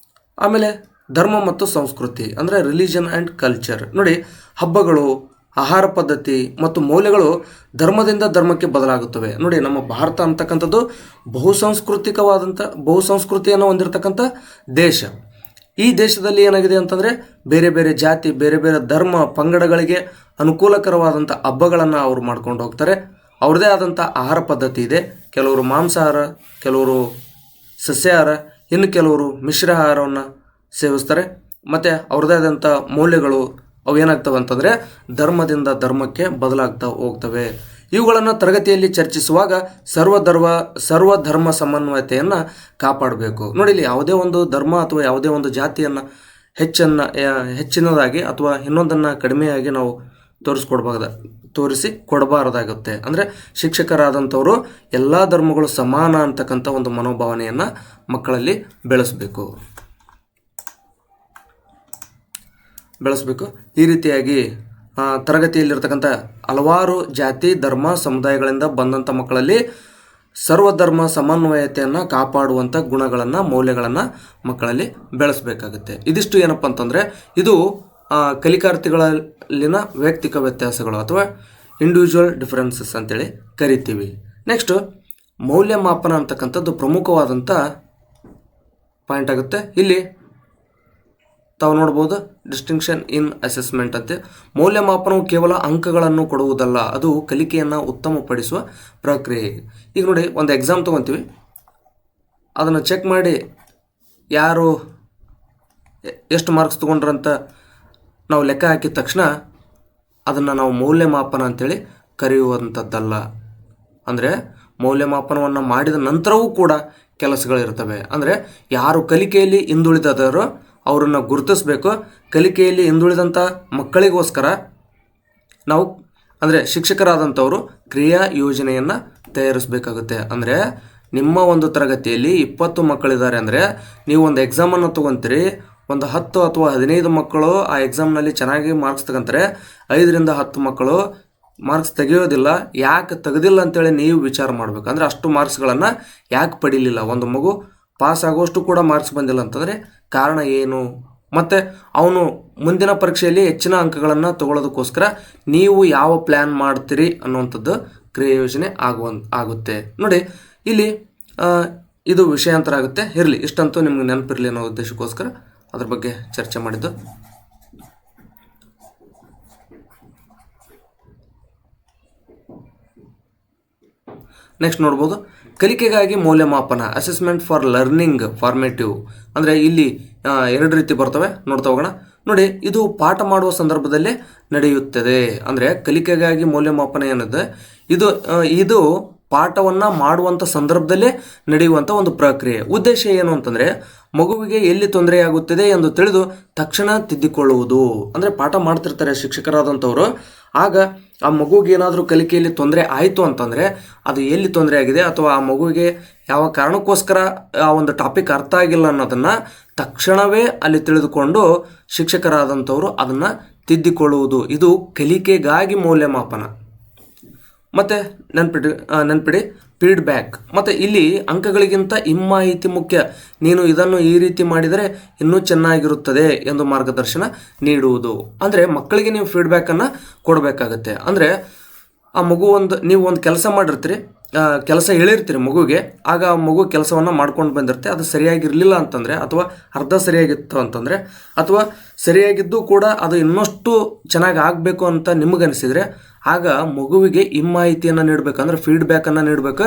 ಆಮೇಲೆ ಧರ್ಮ ಮತ್ತು ಸಂಸ್ಕೃತಿ ಅಂದರೆ ರಿಲಿಜನ್ ಆ್ಯಂಡ್ ಕಲ್ಚರ್. ನೋಡಿ, ಹಬ್ಬಗಳು, ಆಹಾರ ಪದ್ಧತಿ ಮತ್ತು ಮೌಲ್ಯಗಳು ಧರ್ಮದಿಂದ ಧರ್ಮಕ್ಕೆ ಬದಲಾಗುತ್ತವೆ. ನೋಡಿ, ನಮ್ಮ ಭಾರತ ಅಂತಕ್ಕಂಥದ್ದು ಬಹುಸಂಸ್ಕೃತಿಯನ್ನು ಹೊಂದಿರತಕ್ಕಂಥ ದೇಶ. ಈ ದೇಶದಲ್ಲಿ ಏನಾಗಿದೆ ಅಂತಂದರೆ, ಬೇರೆ ಬೇರೆ ಜಾತಿ ಬೇರೆ ಬೇರೆ ಧರ್ಮ ಪಂಗಡಗಳಿಗೆ ಅನುಕೂಲಕರವಾದಂಥ ಹಬ್ಬಗಳನ್ನು ಅವರು ಮಾಡ್ಕೊಂಡು ಹೋಗ್ತಾರೆ. ಅವ್ರದ್ದೇ ಆದಂಥ ಆಹಾರ ಪದ್ಧತಿ ಇದೆ. ಕೆಲವರು ಮಾಂಸಾಹಾರ, ಕೆಲವರು ಸಸ್ಯಾಹಾರ, ಇನ್ನು ಕೆಲವರು ಮಿಶ್ರ ಆಹಾರವನ್ನು ಸೇವಿಸ್ತಾರೆ. ಮತ್ತು ಅವ್ರದ್ದೇ ಆದಂಥ ಮೌಲ್ಯಗಳು ಅವು ಏನಾಗ್ತವೆ ಅಂತಂದರೆ ಧರ್ಮದಿಂದ ಧರ್ಮಕ್ಕೆ ಬದಲಾಗ್ತಾ ಹೋಗ್ತವೆ. ಇವುಗಳನ್ನು ತರಗತಿಯಲ್ಲಿ ಚರ್ಚಿಸುವಾಗ ಸರ್ವಧರ್ಮ ಸಮನ್ವಯತೆಯನ್ನು ಕಾಪಾಡಬೇಕು. ನೋಡಿ, ಇಲ್ಲಿ ಯಾವುದೇ ಒಂದು ಧರ್ಮ ಅಥವಾ ಯಾವುದೇ ಒಂದು ಜಾತಿಯನ್ನು ಹೆಚ್ಚಿನದಾಗಿ ಅಥವಾ ಇನ್ನೊಂದನ್ನು ಕಡಿಮೆಯಾಗಿ ನಾವು ತೋರಿಸಿಕೊಡಬಾರದಾಗುತ್ತೆ. ಅಂದರೆ ಶಿಕ್ಷಕರಾದಂಥವರು ಎಲ್ಲ ಧರ್ಮಗಳು ಸಮಾನ ಅಂತಕ್ಕಂಥ ಒಂದು ಮನೋಭಾವನೆಯನ್ನು ಮಕ್ಕಳಲ್ಲಿ ಬೆಳೆಸಬೇಕು. ಈ ರೀತಿಯಾಗಿ ತರಗತಿಯಲ್ಲಿರ್ತಕ್ಕಂಥ ಹಲವಾರು ಜಾತಿ ಧರ್ಮ ಸಮುದಾಯಗಳಿಂದ ಬಂದಂಥ ಮಕ್ಕಳಲ್ಲಿ ಸರ್ವಧರ್ಮ ಸಮನ್ವಯತೆಯನ್ನು ಕಾಪಾಡುವಂಥ ಗುಣಗಳನ್ನು ಮೌಲ್ಯಗಳನ್ನು ಮಕ್ಕಳಲ್ಲಿ ಬೆಳೆಸಬೇಕಾಗುತ್ತೆ. ಇದಿಷ್ಟು ಏನಪ್ಪ ಅಂತಂದರೆ, ಇದು ಕಲಿಕಾರ್ಥಿಗಳಲ್ಲಿನ ವೈಯಕ್ತಿಕ ವ್ಯತ್ಯಾಸಗಳು ಅಥವಾ ಇಂಡಿವಿಜುವಲ್ ಡಿಫರೆನ್ಸಸ್ ಅಂತೇಳಿ ಕರಿತೀವಿ. ನೆಕ್ಸ್ಟು ಮೌಲ್ಯಮಾಪನ ಅಂತಕ್ಕಂಥದ್ದು ಪ್ರಮುಖವಾದಂಥ ಪಾಯಿಂಟ್ ಆಗುತ್ತೆ. ಇಲ್ಲಿ ತಾವು ನೋಡ್ಬೋದು, ಡಿಸ್ಟಿಂಕ್ಷನ್ ಇನ್ ಅಸೆಸ್ಮೆಂಟ್ ಅಂತೆ. ಮೌಲ್ಯಮಾಪನವು ಕೇವಲ ಅಂಕಗಳನ್ನು ಕೊಡುವುದಲ್ಲ, ಅದು ಕಲಿಕೆಯನ್ನು ಉತ್ತಮಪಡಿಸುವ ಪ್ರಕ್ರಿಯೆ. ಈಗ ನೋಡಿ, ಒಂದು ಎಕ್ಸಾಮ್ ತೊಗೊತೀವಿ, ಅದನ್ನು ಚೆಕ್ ಮಾಡಿ ಯಾರು ಎಷ್ಟು ಮಾರ್ಕ್ಸ್ ತೊಗೊಂಡ್ರಂತ ನಾವು ಲೆಕ್ಕ ಹಾಕಿದ ತಕ್ಷಣ ಅದನ್ನು ನಾವು ಮೌಲ್ಯಮಾಪನ ಅಂತೇಳಿ ಕರೆಯುವಂಥದ್ದಲ್ಲ. ಅಂದರೆ ಮೌಲ್ಯಮಾಪನವನ್ನು ಮಾಡಿದ ನಂತರವೂ ಕೂಡ ಕೆಲಸಗಳಿರ್ತವೆ. ಅಂದರೆ ಯಾರು ಕಲಿಕೆಯಲ್ಲಿ ಹಿಂದುಳಿದರೋ ಅವರನ್ನು ಗುರುತಿಸಬೇಕು. ಕಲಿಕೆಯಲ್ಲಿ ಹಿಂದುಳಿದಂಥ ಮಕ್ಕಳಿಗೋಸ್ಕರ ನಾವು ಅಂದರೆ ಶಿಕ್ಷಕರಾದಂಥವರು ಕ್ರಿಯಾ ಯೋಜನೆಯನ್ನು ತಯಾರಿಸಬೇಕಾಗುತ್ತೆ. ಅಂದರೆ ನಿಮ್ಮ ಒಂದು ತರಗತಿಯಲ್ಲಿ 20 ಮಕ್ಕಳಿದ್ದಾರೆ ಅಂದರೆ ನೀವು ಒಂದು ಎಕ್ಸಾಮನ್ನು ತೊಗೊತೀರಿ, ಒಂದು 10 ಅಥವಾ 15 ಮಕ್ಕಳು ಆ ಎಕ್ಸಾಮ್ನಲ್ಲಿ ಚೆನ್ನಾಗಿ ಮಾರ್ಕ್ಸ್ ತಗೊಂತಾರೆ, 5ರಿಂದ 10 ಮಕ್ಕಳು ಮಾರ್ಕ್ಸ್ ತೆಗೆಯೋದಿಲ್ಲ. ಯಾಕೆ ತೆಗೆದಿಲ್ಲ ಅಂತೇಳಿ ನೀವು ವಿಚಾರ ಮಾಡಬೇಕು. ಅಂದರೆ ಅಷ್ಟು ಮಾರ್ಕ್ಸ್ಗಳನ್ನು ಯಾಕೆ ಪಡೀಲಿಲ್ಲ, ಒಂದು ಮಗು ಪಾಸ್ ಆಗೋಷ್ಟು ಕೂಡ ಮಾರ್ಕ್ಸ್ ಬಂದಿಲ್ಲ ಅಂತಂದರೆ ಕಾರಣ ಏನು, ಮತ್ತು ಅವನು ಮುಂದಿನ ಪರೀಕ್ಷೆಯಲ್ಲಿ ಹೆಚ್ಚಿನ ಅಂಕಗಳನ್ನು ತಗೊಳ್ಳೋದಕ್ಕೋಸ್ಕರ ನೀವು ಯಾವ ಪ್ಲ್ಯಾನ್ ಮಾಡ್ತೀರಿ ಅನ್ನುವಂಥದ್ದು ಕ್ರಿಯಾಯೋಜನೆ ಆಗುತ್ತೆ. ನೋಡಿ ಇಲ್ಲಿ ಇದು ವಿಷಯಾಂತರ ಆಗುತ್ತೆ. ಇರಲಿ, ಇಷ್ಟಂತೂ ನಿಮ್ಗೆ ನೆನಪಿರಲಿ ಅನ್ನೋ ಉದ್ದೇಶಕ್ಕೋಸ್ಕರ ಅದ್ರ ಬಗ್ಗೆ ಚರ್ಚೆ ಮಾಡಿದ್ದು. ನೆಕ್ಸ್ಟ್ ನೋಡ್ಬೋದು, ಕಲಿಕೆಗಾಗಿ ಮೌಲ್ಯಮಾಪನ ಅಸೆಸ್ಮೆಂಟ್ ಫಾರ್ ಲರ್ನಿಂಗ್ ಫಾರ್ಮೇಟಿವ್. ಅಂದರೆ ಇಲ್ಲಿ 2 ರೀತಿ ಬರ್ತವೆ, ನೋಡ್ತಾ ಹೋಗೋಣ. ನೋಡಿ, ಇದು ಪಾಠ ಮಾಡುವ ಸಂದರ್ಭದಲ್ಲೇ ನಡೆಯುತ್ತದೆ. ಅಂದರೆ ಕಲಿಕೆಗಾಗಿ ಮೌಲ್ಯಮಾಪನ ಏನಿದೆ ಇದು ಪಾಠವನ್ನು ಮಾಡುವಂಥ ಸಂದರ್ಭದಲ್ಲೇ ನಡೆಯುವಂಥ ಒಂದು ಪ್ರಕ್ರಿಯೆ. ಉದ್ದೇಶ ಏನು ಅಂತಂದರೆ ಮಗುವಿಗೆ ಎಲ್ಲಿ ತೊಂದರೆಯಾಗುತ್ತಿದೆ ಎಂದು ತಿಳಿದು ತಕ್ಷಣ ತಿದ್ದಿಕೊಳ್ಳುವುದು. ಅಂದರೆ ಪಾಠ ಮಾಡ್ತಿರ್ತಾರೆ ಶಿಕ್ಷಕರಾದಂಥವರು, ಆಗ ಆ ಮಗುವಿಗೆ ಏನಾದರೂ ಕಲಿಕೆಯಲ್ಲಿ ತೊಂದರೆ ಆಯಿತು ಅಂತಂದರೆ ಅದು ಎಲ್ಲಿ ತೊಂದರೆ ಆಗಿದೆ ಅಥವಾ ಆ ಮಗುವಿಗೆ ಯಾವ ಕಾರಣಕ್ಕೋಸ್ಕರ ಆ ಒಂದು ಟಾಪಿಕ್ ಅರ್ಥ ಆಗಿಲ್ಲ ಅನ್ನೋದನ್ನು ತಕ್ಷಣವೇ ಅಲ್ಲಿ ತಿಳಿದುಕೊಂಡು ಶಿಕ್ಷಕರಾದಂಥವರು ಅದನ್ನು ತಿದ್ದಿಕೊಳ್ಳುವುದು. ಇದು ಕಲಿಕೆಗಾಗಿ ಮೌಲ್ಯಮಾಪನ. ಮತ್ತು ನೆನ್ಪಿಡಿ ಫೀಡ್ಬ್ಯಾಕ್. ಮತ್ತು ಇಲ್ಲಿ ಅಂಕಗಳಿಗಿಂತ ಮಾಹಿತಿ ಮುಖ್ಯ, ನೀನು ಇದನ್ನು ಈ ರೀತಿ ಮಾಡಿದರೆ ಇನ್ನೂ ಚೆನ್ನಾಗಿರುತ್ತದೆ ಎಂದು ಮಾರ್ಗದರ್ಶನ ನೀಡುವುದು. ಅಂದರೆ ಮಕ್ಕಳಿಗೆ ನೀವು ಫೀಡ್ಬ್ಯಾಕನ್ನು ಕೊಡಬೇಕಾಗತ್ತೆ. ಅಂದರೆ ಆ ಮಗು ನೀವು ಒಂದು ಕೆಲಸ ಮಾಡಿರ್ತೀರಿ, ಕೆಲಸ ಹೇಳಿರ್ತೀರಿ ಮಗುವಿಗೆ, ಆಗ ಆ ಮಗು ಕೆಲಸವನ್ನು ಮಾಡ್ಕೊಂಡು ಬಂದಿರುತ್ತೆ, ಅದು ಸರಿಯಾಗಿರಲಿಲ್ಲ ಅಂತಂದರೆ ಅಥವಾ ಅರ್ಧ ಸರಿಯಾಗಿತ್ತು ಅಂತಂದರೆ ಅಥವಾ ಸರಿಯಾಗಿದ್ದು ಕೂಡ ಅದು ಇನ್ನಷ್ಟು ಚೆನ್ನಾಗಿ ಆಗಬೇಕು ಅಂತ ನಿಮಗನಿಸಿದರೆ ಆಗ ಮಗುವಿಗೆ ಮಾಹಿತಿಯನ್ನು ನೀಡಬೇಕು. ಅಂದರೆ ಫೀಡ್ಬ್ಯಾಕನ್ನು ನೀಡಬೇಕು.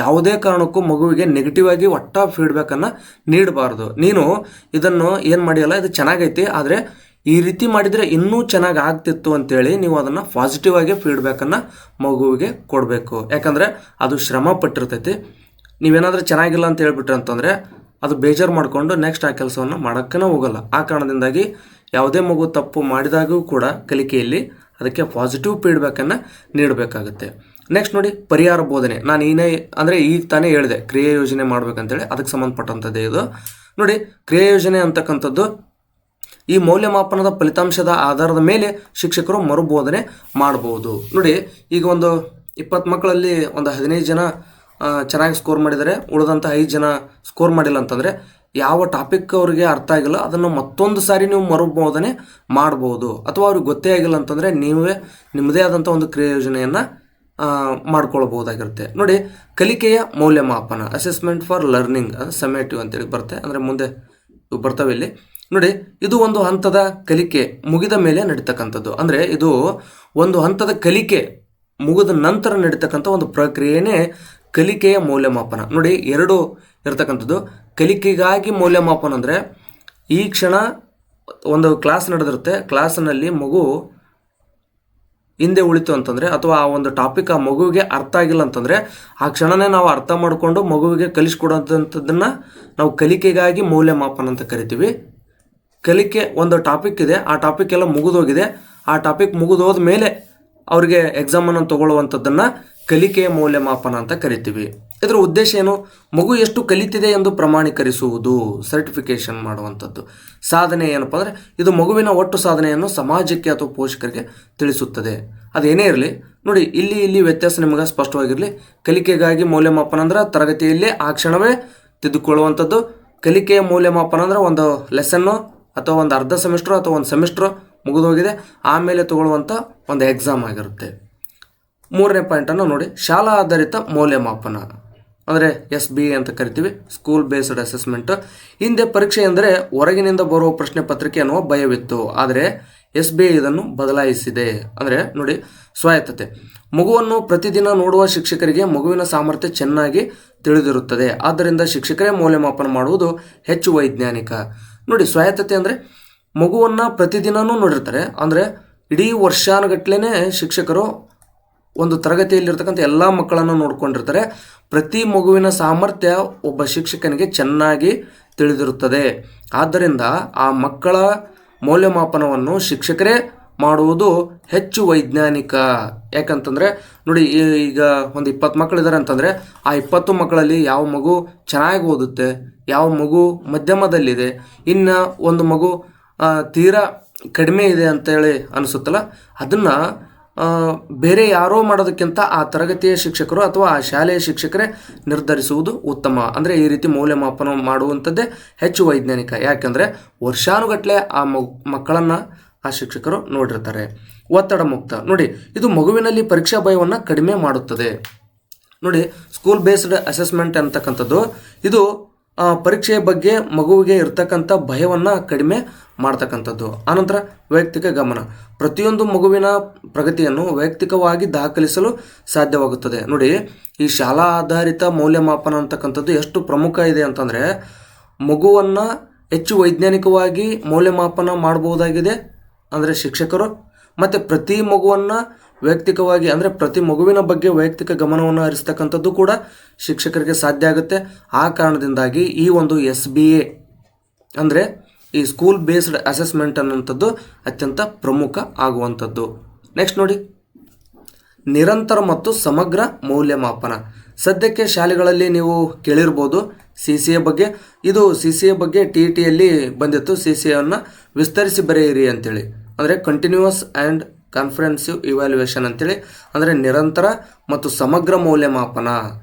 ಯಾವುದೇ ಕಾರಣಕ್ಕೂ ಮಗುವಿಗೆ ನೆಗೆಟಿವ್ ಆಗಿ ಫೀಡ್ಬ್ಯಾಕನ್ನು ನೀಡಬಾರ್ದು. ನೀನು ಇದನ್ನು ಏನು ಮಾಡಿಯಲ್ಲ, ಇದು ಚೆನ್ನಾಗೈತಿ, ಆದರೆ ಈ ರೀತಿ ಮಾಡಿದರೆ ಇನ್ನೂ ಚೆನ್ನಾಗಿ ಆಗ್ತಿತ್ತು ಅಂತೇಳಿ ನೀವು ಅದನ್ನು ಪಾಸಿಟಿವ್ ಆಗಿ ಫೀಡ್ಬ್ಯಾಕನ್ನು ಮಗುವಿಗೆ ಕೊಡಬೇಕು. ಯಾಕಂದರೆ ಅದು ಶ್ರಮ ಪಟ್ಟಿರ್ತೈತಿ. ನೀವೇನಾದರೂ ಚೆನ್ನಾಗಿಲ್ಲ ಅಂತ ಹೇಳ್ಬಿಟ್ರೆ ಅಂತಂದರೆ ಅದು ಬೇಜಾರು ಮಾಡಿಕೊಂಡು ನೆಕ್ಸ್ಟ್ ಆ ಕೆಲಸವನ್ನು ಮಾಡೋಕ್ಕೇ ಹೋಗಲ್ಲ. ಆ ಕಾರಣದಿಂದಾಗಿ ಯಾವುದೇ ಮಗು ತಪ್ಪು ಮಾಡಿದಾಗೂ ಕೂಡ ಕಲಿಕೆಯಲ್ಲಿ ಅದಕ್ಕೆ ಪಾಸಿಟಿವ್ ಫೀಡ್ಬ್ಯಾಕನ್ನು ನೀಡಬೇಕಾಗುತ್ತೆ. ನೆಕ್ಸ್ಟ್ ನೋಡಿ, ಪರಿಹಾರ ಬೋಧನೆ. ನಾನು ಈಗ ತಾನೇ ಹೇಳಿದೆ ಕ್ರಿಯಾ ಯೋಜನೆ ಮಾಡಬೇಕಂತೇಳಿ, ಅದಕ್ಕೆ ಸಂಬಂಧಪಟ್ಟಂಥದ್ದೇ ಇದು. ನೋಡಿ, ಕ್ರಿಯಾ ಯೋಜನೆ ಅಂತಕ್ಕಂಥದ್ದು ಈ ಮೌಲ್ಯಮಾಪನದ ಫಲಿತಾಂಶದ ಆಧಾರದ ಮೇಲೆ ಶಿಕ್ಷಕರು ಮರುಬೋಧನೆ ಮಾಡಬಹುದು. ನೋಡಿ, ಈಗ ಒಂದು 20 ಮಕ್ಕಳಲ್ಲಿ ಒಂದು 15 ಜನ ಚೆನ್ನಾಗಿ ಸ್ಕೋರ್ ಮಾಡಿದರೆ, ಉಳಿದಂಥ 5 ಜನ ಸ್ಕೋರ್ ಮಾಡಿಲ್ಲ ಅಂತಂದರೆ ಯಾವ ಟಾಪಿಕ್ ಅವರಿಗೆ ಅರ್ಥ ಆಗಿಲ್ಲ ಅದನ್ನು ಮತ್ತೊಂದು ಸಾರಿ ನೀವು ಮರುಬೋಧನೆ ಮಾಡ್ಬೋದು. ಅಥವಾ ಅವ್ರಿಗೆ ಗೊತ್ತೇ ಆಗಿಲ್ಲ ಅಂತಂದರೆ ನೀವೇ ನಿಮ್ಮದೇ ಆದಂಥ ಒಂದು ಕ್ರಿಯಾ ಯೋಜನೆಯನ್ನು ಮಾಡ್ಕೊಳ್ಬೋದಾಗಿರುತ್ತೆ. ನೋಡಿ, ಕಲಿಕೆಯ ಮೌಲ್ಯಮಾಪನ ಅಸೆಸ್ಮೆಂಟ್ ಫಾರ್ ಲರ್ನಿಂಗ್, ಅದು ಸಮೇಟಿವ್ ಅಂತೇಳಿ ಬರುತ್ತೆ. ಅಂದರೆ ಮುಂದೆ ಬರ್ತವೆ ಇಲ್ಲಿ. ನೋಡಿ, ಇದು ಒಂದು ಹಂತದ ಕಲಿಕೆ ಮುಗಿದ ಮೇಲೆ ನಡೀತಕ್ಕಂಥದ್ದು. ಅಂದರೆ ಇದು ಒಂದು ಹಂತದ ಕಲಿಕೆ ಮುಗಿದ ನಂತರ ನಡೀತಕ್ಕಂಥ ಒಂದು ಪ್ರಕ್ರಿಯೆನೇ ಕಲಿಕೆಯ ಮೌಲ್ಯಮಾಪನ. ನೋಡಿ, 2 ಇರ್ತಕ್ಕಂಥದ್ದು. ಕಲಿಕೆಗಾಗಿ ಮೌಲ್ಯಮಾಪನ ಅಂದರೆ ಈ ಕ್ಷಣ ಒಂದು ಕ್ಲಾಸ್ ನಡೆದಿರುತ್ತೆ, ಕ್ಲಾಸ್ನಲ್ಲಿ ಮಗು ಹಿಂದೆ ಉಳಿತು ಅಂತಂದರೆ ಅಥವಾ ಆ ಒಂದು ಟಾಪಿಕ್ ಆ ಮಗುವಿಗೆ ಅರ್ಥ ಆಗಿಲ್ಲ ಅಂತಂದರೆ ಆ ಕ್ಷಣನೇ ನಾವು ಅರ್ಥ ಮಾಡಿಕೊಂಡು ಮಗುವಿಗೆ ಕಲಿಸ್ಕೊಡೋಂಥದ್ದನ್ನು ನಾವು ಕಲಿಕೆಗಾಗಿ ಮೌಲ್ಯಮಾಪನ ಅಂತ ಕರಿತೀವಿ. ಕಲಿಕೆ ಒಂದು ಟಾಪಿಕ್ ಇದೆ, ಆ ಟಾಪಿಕ್ ಎಲ್ಲ ಮುಗಿದೋಗಿದೆ, ಆ ಟಾಪಿಕ್ ಮುಗಿದೋದ ಮೇಲೆ ಅವ್ರಿಗೆ ಎಕ್ಸಾಮನ್ನು ತಗೊಳ್ಳುವಂಥದ್ದನ್ನು ಕಲಿಕೆಯ ಮೌಲ್ಯಮಾಪನ ಅಂತ ಕರಿತೀವಿ. ಇದರ ಉದ್ದೇಶ ಏನು? ಮಗು ಎಷ್ಟು ಕಲಿತಿದೆ ಎಂದು ಪ್ರಮಾಣೀಕರಿಸುವುದು, ಸರ್ಟಿಫಿಕೇಷನ್ ಮಾಡುವಂಥದ್ದು. ಸಾಧನೆ ಏನಪ್ಪ ಅಂದರೆ ಇದು ಮಗುವಿನ ಒಟ್ಟು ಸಾಧನೆಯನ್ನು ಸಮಾಜಕ್ಕೆ ಅಥವಾ ಪೋಷಕರಿಗೆ ತಿಳಿಸುತ್ತದೆ. ಅದೇನೇ ಇರಲಿ, ನೋಡಿ ಇಲ್ಲಿ ವ್ಯತ್ಯಾಸ ನಿಮಗೆ ಸ್ಪಷ್ಟವಾಗಿರಲಿ. ಕಲಿಕೆಗಾಗಿ ಮೌಲ್ಯಮಾಪನ ಅಂದ್ರೆ ತರಗತಿಯಲ್ಲಿ ಆ ಕ್ಷಣವೇ ತಿದ್ದುಕೊಳ್ಳುವಂಥದ್ದು. ಕಲಿಕೆಯ ಮೌಲ್ಯಮಾಪನ ಅಂದರೆ ಒಂದು ಲೆಸನ್ನು ಅಥವಾ ಒಂದು ಅರ್ಧ ಸೆಮಿಸ್ಟ್ರು ಅಥವಾ ಒಂದು ಸೆಮಿಸ್ಟ್ರು ಮುಗಿದೋಗಿದೆ ಆಮೇಲೆ ತಗೊಳ್ಳುವಂಥ ಒಂದು ಎಕ್ಸಾಮ್ ಆಗಿರುತ್ತೆ. 3ನೇ ಪಾಯಿಂಟನ್ನು ನೋಡಿ, ಶಾಲಾ ಆಧಾರಿತ ಮೌಲ್ಯಮಾಪನ ಅಂದರೆ SBA ಅಂತ ಕರಿತೀವಿ, ಸ್ಕೂಲ್ ಬೇಸ್ಡ್ ಅಸೆಸ್ಮೆಂಟ್. ಹಿಂದೆ ಪರೀಕ್ಷೆ ಎಂದರೆ ಹೊರಗಿನಿಂದ ಬರುವ ಪ್ರಶ್ನೆ ಪತ್ರಿಕೆ ಅನ್ನುವ ಭಯವಿತ್ತು, ಆದರೆ SBA ಇದನ್ನು ಬದಲಾಯಿಸಿದೆ. ಅಂದರೆ ನೋಡಿ, ಸ್ವಾಯತ್ತತೆ. ಮಗುವನ್ನು ಪ್ರತಿದಿನ ನೋಡುವ ಶಿಕ್ಷಕರಿಗೆ ಮಗುವಿನ ಸಾಮರ್ಥ್ಯ ಚೆನ್ನಾಗಿ ತಿಳಿದಿರುತ್ತದೆ, ಆದ್ದರಿಂದ ಶಿಕ್ಷಕರೇ ಮೌಲ್ಯಮಾಪನ ಮಾಡುವುದು ಹೆಚ್ಚು ವೈಜ್ಞಾನಿಕ. ನೋಡಿ, ಸ್ವಾಯತ್ತತೆ ಅಂದರೆ ಮಗುವನ್ನು ಪ್ರತಿದಿನವೂ ನೋಡಿರ್ತಾರೆ. ಅಂದರೆ ಇಡೀ ವರ್ಷಾನುಗಟ್ಲೆ ಶಿಕ್ಷಕರು ಒಂದು ತರಗತಿಯಲ್ಲಿರ್ತಕ್ಕಂಥ ಎಲ್ಲ ಮಕ್ಕಳನ್ನು ನೋಡ್ಕೊಂಡಿರ್ತಾರೆ. ಪ್ರತಿ ಮಗುವಿನ ಸಾಮರ್ಥ್ಯ ಒಬ್ಬ ಶಿಕ್ಷಕನಿಗೆ ಚೆನ್ನಾಗಿ ತಿಳಿದಿರುತ್ತದೆ. ಆದ್ದರಿಂದ ಆ ಮಕ್ಕಳ ಮೌಲ್ಯಮಾಪನವನ್ನು ಶಿಕ್ಷಕರೇ ಮಾಡುವುದು ಹೆಚ್ಚು ವೈಜ್ಞಾನಿಕ. ಯಾಕಂತಂದರೆ ನೋಡಿ, ಈಗ ಒಂದು 20 ಮಕ್ಕಳಿದ್ದಾರೆ ಅಂತಂದರೆ ಆ 20 ಮಕ್ಕಳಲ್ಲಿ ಯಾವ ಮಗು ಚೆನ್ನಾಗಿ ಓದುತ್ತೆ, ಯಾವ ಮಗು ಮಧ್ಯಮದಲ್ಲಿದೆ, ಇನ್ನು ಒಂದು ಮಗು ತೀರಾ ಕಡಿಮೆ ಇದೆ ಅಂತೇಳಿ ಅನಿಸುತ್ತಲ್ಲ, ಅದನ್ನು ಬೇರೆ ಯಾರೋ ಮಾಡೋದಕ್ಕಿಂತ ಆ ತರಗತಿಯ ಶಿಕ್ಷಕರು ಅಥವಾ ಆ ಶಾಲೆಯ ಶಿಕ್ಷಕರೇ ನಿರ್ಧರಿಸುವುದು ಉತ್ತಮ. ಅಂದರೆ ಈ ರೀತಿ ಮೌಲ್ಯಮಾಪನ ಮಾಡುವಂಥದ್ದೇ ಹೆಚ್ಚು ವೈಜ್ಞಾನಿಕ. ಯಾಕೆಂದರೆ ವರ್ಷಾನುಗಟ್ಟಲೆ ಆ ಮಕ್ಕಳನ್ನು ಆ ಶಿಕ್ಷಕರು ನೋಡಿರ್ತಾರೆ. ಒತ್ತಡ ಮುಕ್ತ. ನೋಡಿ, ಇದು ಮಗುವಿನಲ್ಲಿ ಪರೀಕ್ಷಾ ಭಯವನ್ನು ಕಡಿಮೆ ಮಾಡುತ್ತದೆ. ನೋಡಿ, ಸ್ಕೂಲ್ ಬೇಸ್ಡ್ ಅಸೆಸ್ಮೆಂಟ್ ಅಂತಕ್ಕಂಥದ್ದು ಇದು ಪರೀಕ್ಷೆಯ ಬಗ್ಗೆ ಮಗುವಿಗೆ ಇರ್ತಕ್ಕಂಥ ಭಯವನ್ನು ಕಡಿಮೆ ಮಾಡ್ತಕ್ಕಂಥದ್ದು. ಆನಂತರ ವೈಯಕ್ತಿಕ ಗಮನ. ಪ್ರತಿಯೊಂದು ಮಗುವಿನ ಪ್ರಗತಿಯನ್ನು ವೈಯಕ್ತಿಕವಾಗಿ ದಾಖಲಿಸಲು ಸಾಧ್ಯವಾಗುತ್ತದೆ. ನೋಡಿ, ಈ ಶಾಲಾ ಆಧಾರಿತ ಮೌಲ್ಯಮಾಪನ ಅಂತಕ್ಕಂಥದ್ದು ಎಷ್ಟು ಪ್ರಮುಖ ಇದೆ ಅಂತಂದರೆ, ಮಗುವನ್ನು ಹೆಚ್ಚು ವೈಜ್ಞಾನಿಕವಾಗಿ ಮೌಲ್ಯಮಾಪನ ಮಾಡಬಹುದಾಗಿದೆ ಅಂದರೆ ಶಿಕ್ಷಕರು, ಮತ್ತು ಪ್ರತಿ ಮಗುವನ್ನು ವೈಯಕ್ತಿಕವಾಗಿ ಅಂದರೆ ಪ್ರತಿ ಮಗುವಿನ ಬಗ್ಗೆ ವೈಯಕ್ತಿಕ ಗಮನವನ್ನು ಹರಿಸ್ತಕ್ಕಂಥದ್ದು ಕೂಡ ಶಿಕ್ಷಕರಿಗೆ ಸಾಧ್ಯ ಆಗುತ್ತೆ. ಆ ಕಾರಣದಿಂದಾಗಿ ಈ ಒಂದು SBA ಅಂದರೆ ಈ ಸ್ಕೂಲ್ ಬೇಸ್ಡ್ ಅಸೆಸ್ಮೆಂಟ್ ಅನ್ನೋಂಥದ್ದು ಅತ್ಯಂತ ಪ್ರಮುಖ ಆಗುವಂಥದ್ದು. ನೆಕ್ಸ್ಟ್ ನೋಡಿ, ನಿರಂತರ ಮತ್ತು ಸಮಗ್ರ ಮೌಲ್ಯಮಾಪನ. ಸದ್ಯಕ್ಕೆ ಶಾಲೆಗಳಲ್ಲಿ ನೀವು ಕೇಳಿರ್ಬೋದು CCA ಬಗ್ಗೆ. ಇದು CCA ಬಗ್ಗೆ TETಯಲ್ಲಿ ಬಂದಿತ್ತು. CCAವನ್ನು ವಿಸ್ತರಿಸಿ ಬರೆಯಿರಿ ಅಂತೇಳಿ, ಅಂದರೆ ಕಂಟಿನ್ಯೂಯಸ್ ಆ್ಯಂಡ್ ಕಾನ್ಫರೆನ್ಸಿವ್ ಇವ್ಯಾಲ್ಯೂಯೇಷನ್ ಅಂತೇಳಿ, ಅಂದರೆ ನಿರಂತರ ಮತ್ತು ಸಮಗ್ರ ಮೌಲ್ಯಮಾಪನ.